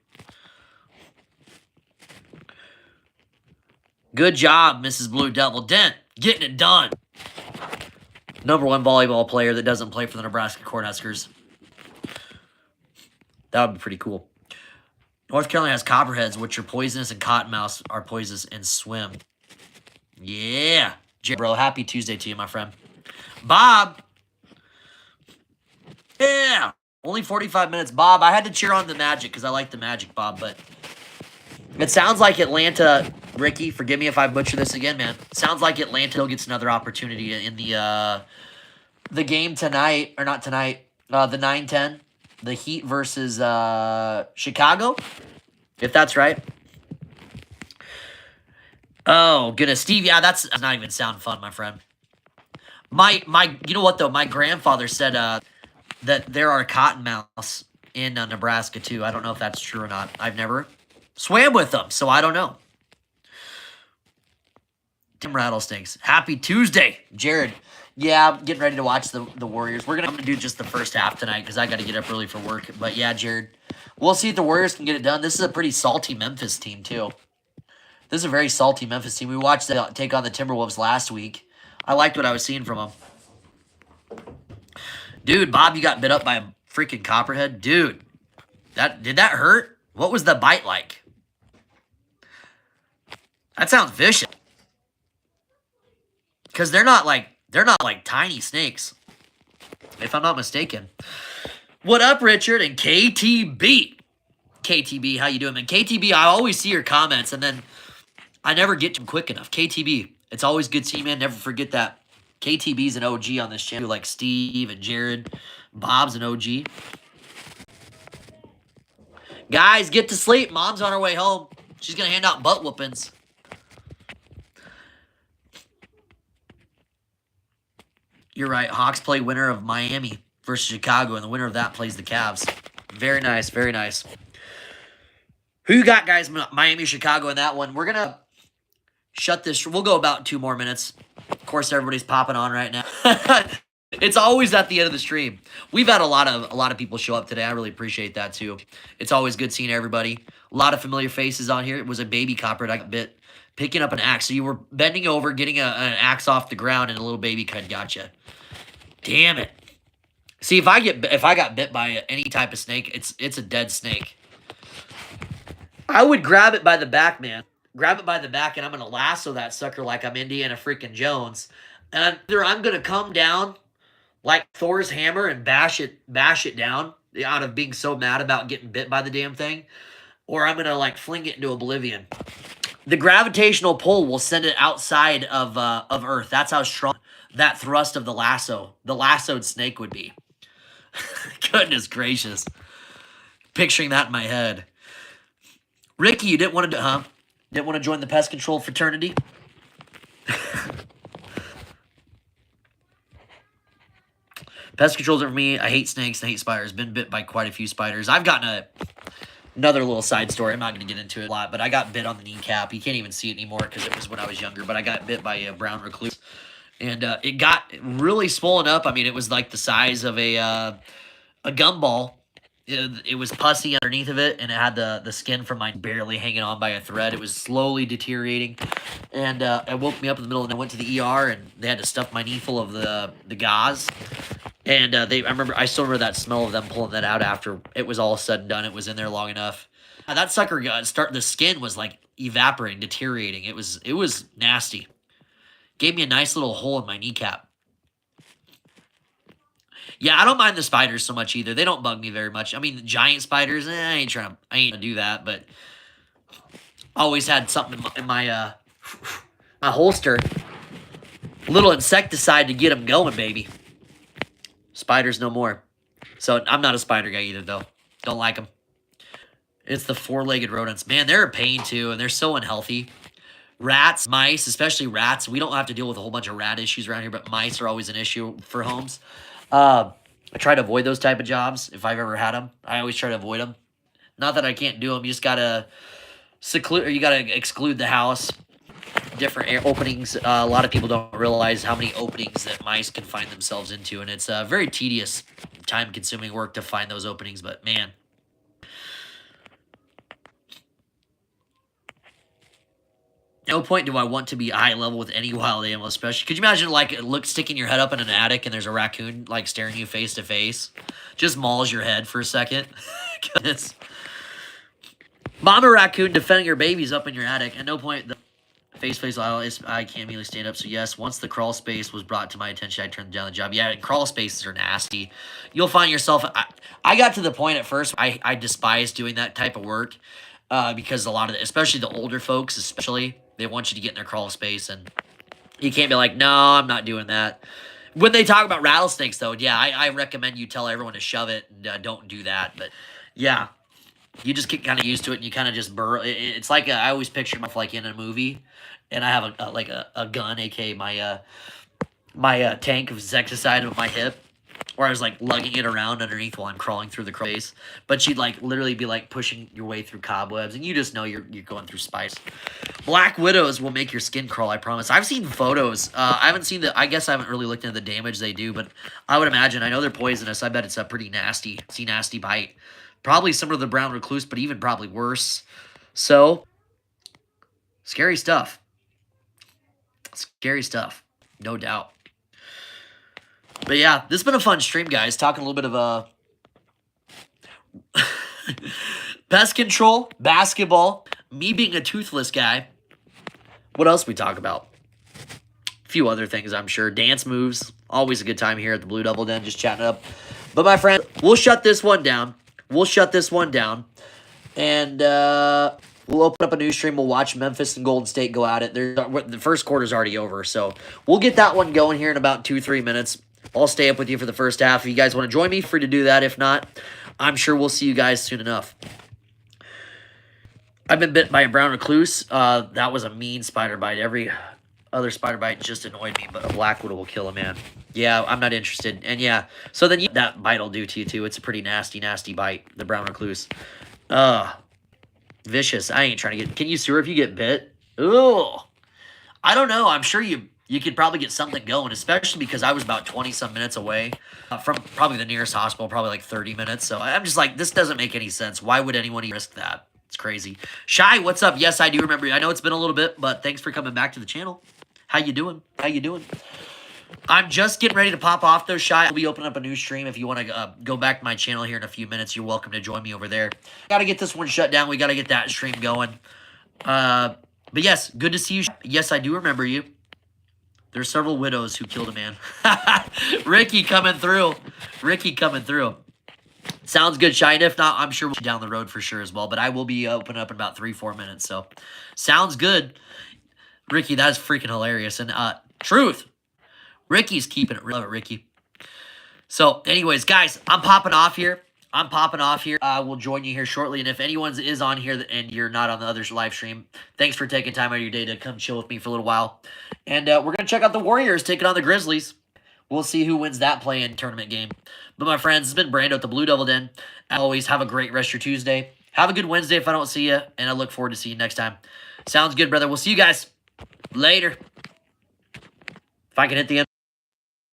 Good job, Mrs. Blue Devil Dent. Getting it done. #1 volleyball player that doesn't play for the Nebraska Cornhuskers. That would be pretty cool. North Carolina has copperheads, which are poisonous, and cottonmouths are poisonous and swim. Yeah. Bro, happy Tuesday to you, my friend. Bob. Yeah. Only 45 minutes. Bob, I had to cheer on the Magic because I like the Magic, Bob, but it sounds like Atlanta, Ricky, forgive me if I butcher this again, man. Sounds like Atlanta gets another opportunity in the the game tonight, or not tonight, the 9-10, the Heat versus Chicago, if that's right. Oh, goodness. Steve, yeah, that's not even sound fun, my friend. You know what, though? My grandfather said that there are cottonmouths in Nebraska, too. I don't know if that's true or not. I've never swam with them, so I don't know. Tim Rattlesnakes. Happy Tuesday, Jared. Yeah, I'm getting ready to watch the Warriors. I'm gonna do just the first half tonight because I got to get up early for work. But yeah, Jared, we'll see if the Warriors can get it done. This is a pretty salty Memphis team too. This is a very salty Memphis team. We watched them take on the Timberwolves last week. I liked what I was seeing from them. Dude, Bob, you got bit up by a freaking copperhead, dude. Did that hurt? What was the bite like? That sounds vicious. Because they're not like tiny snakes, if I'm not mistaken. What up, Richard and KTB? KTB, how you doing, man? KTB, I always see your comments, and then I never get to them quick enough. KTB, it's always good seeing you, man. Never forget that. KTB's an OG on this channel, like Steve and Jared. Bob's an OG. Guys, get to sleep. Mom's on her way home. She's going to hand out butt whoopings. You're right. Hawks play winner of Miami versus Chicago, and the winner of that plays the Cavs. Very nice. Very nice. Who you got, guys? Miami, Chicago in that one. We're going to shut this. We'll go about 2 more minutes. Of course, everybody's popping on right now. It's always at the end of the stream. We've had a lot of people show up today. I really appreciate that, too. It's always good seeing everybody. A lot of familiar faces on here. It was a baby copperhead I got bit picking up an axe. So you were bending over, getting an axe off the ground, and a little baby cud got you. Damn it. See, if I got bit by any type of snake, it's a dead snake. I would grab it by the back, man. Grab it by the back, and I'm going to lasso that sucker like I'm Indiana freaking Jones. And either I'm going to come down like Thor's hammer and bash it down out of being so mad about getting bit by the damn thing, or I'm going to like fling it into oblivion. The gravitational pull will send it outside of Earth. That's how strong that thrust of the lassoed snake would be. Goodness gracious. Picturing that in my head. Ricky, you didn't want to join the pest control fraternity? Pest controls are for me. I hate snakes. I hate spiders. Been bit by quite a few spiders. I've gotten another little side story. I'm not going to get into it a lot, but I got bit on the kneecap. You can't even see it anymore because it was when I was younger, but I got bit by a brown recluse. And it got really swollen up. I mean, it was like the size of a gumball. It was pussy underneath of it, and it had the skin from mine barely hanging on by a thread. It was slowly deteriorating, and it woke me up in the middle, and I went to the ER, and they had to stuff my knee full of the gauze. And I still remember that smell of them pulling that out after it was all said and done. It was in there long enough. That sucker the skin was like evaporating, deteriorating. It was nasty. Gave me a nice little hole in my kneecap. Yeah, I don't mind the spiders so much either. They don't bug me very much. I mean, the giant spiders, I ain't trying to do that, but always had something in my holster. A little insecticide to get them going, baby. Spiders no more. So I'm not a spider guy either, though. Don't like them. It's the four-legged rodents. Man, they're a pain, too, and they're so unhealthy. Rats, mice, especially rats. We don't have to deal with a whole bunch of rat issues around here, but mice are always an issue for homes. I try to avoid those type of jobs if I've ever had them. I always try to avoid them. Not that I can't do them. You just got to exclude the house. Different openings. A lot of people don't realize how many openings that mice can find themselves into, and it's very tedious, time-consuming work to find those openings, but man. No point do I want to be eye level with any wild animal, especially. Could you imagine, like, sticking your head up in an attic and there's a raccoon, like, staring you face to face? Just mauls your head for a second. Goodness. Mama raccoon defending her babies up in your attic. At no point, the face I can't immediately stand up. So, yes, once the crawl space was brought to my attention, I turned down the job. Yeah, crawl spaces are nasty. You'll find yourself... I got to the point at first, I despised doing that type of work because a lot of, especially the older folks, especially... They want you to get in their crawl space, and you can't be like, no, I'm not doing that. When they talk about rattlesnakes, though, yeah, I recommend you tell everyone to shove it and don't do that. But yeah, you just get kind of used to it and you kind of just burrow. It's like I always picture myself like in a movie, and I have a gun, aka my tank of insecticide with my hip, or I was like lugging it around underneath while I'm crawling through the space. But she'd like literally be like pushing your way through cobwebs, and you just know you're going through spice. Black widows will make your skin crawl, I promise. I've seen photos. I haven't seen I guess I haven't really looked into the damage they do, but I would imagine, I know they're poisonous. I bet it's a pretty nasty bite. Probably similar to the brown recluse, but even probably worse. So, scary stuff. Scary stuff. No doubt. But yeah, this has been a fun stream, guys. Talking a little bit of pest control, basketball, me being a toothless guy. What else we talk about? A few other things, I'm sure. Dance moves. Always a good time here at the Blue Devil Den, just chatting up. But my friend, we'll shut this one down. And we'll open up a new stream. We'll watch Memphis and Golden State go at it. The first quarter's already over, so we'll get that one going here in about 2-3 minutes. I'll stay up with you for the first half. If you guys want to join me, free to do that. If not, I'm sure we'll see you guys soon enough. I've been bit by a brown recluse. That was a mean spider bite. Every other spider bite just annoyed me, but a black widow will kill a man. Yeah, I'm not interested. And yeah, so then that bite will do to you too. It's a pretty nasty bite, the brown recluse. Vicious. I ain't trying to get... Can you sue her if you get bit? Ooh. I don't know. I'm sure you could probably get something going, especially because I was about 20-some minutes away from probably the nearest hospital, probably like 30 minutes. So I'm just like, this doesn't make any sense. Why would anyone risk that? It's crazy. Shy, what's up? Yes, I do remember you. I know it's been a little bit, but thanks for coming back to the channel. How you doing? I'm just getting ready to pop off though, Shy. I'll be opening up a new stream. If you want to go back to my channel here in a few minutes, you're welcome to join me over there. Got to get this one shut down. We got to get that stream going. But yes, good to see you. Yes, I do remember you. There's several widows who killed a man. Ricky coming through. Sounds good, Shine. If not, I'm sure we'll be down the road for sure as well. But I will be opening up in about 3-4 minutes. So, sounds good. Ricky, that is freaking hilarious. And truth, Ricky's keeping it real. Love it, Ricky. So, anyways, guys, I'm popping off here. We'll join you here shortly. And if anyone is on here and you're not on the other live stream, thanks for taking time out of your day to come chill with me for a little while. And we're going to check out the Warriors taking on the Grizzlies. We'll see who wins that play-in tournament game. But my friends, it's been Brando at the Blue Devil Den. As always, have a great rest of your Tuesday. Have a good Wednesday if I don't see you. And I look forward to seeing you next time. Sounds good, brother. We'll see you guys later. If I can hit the end.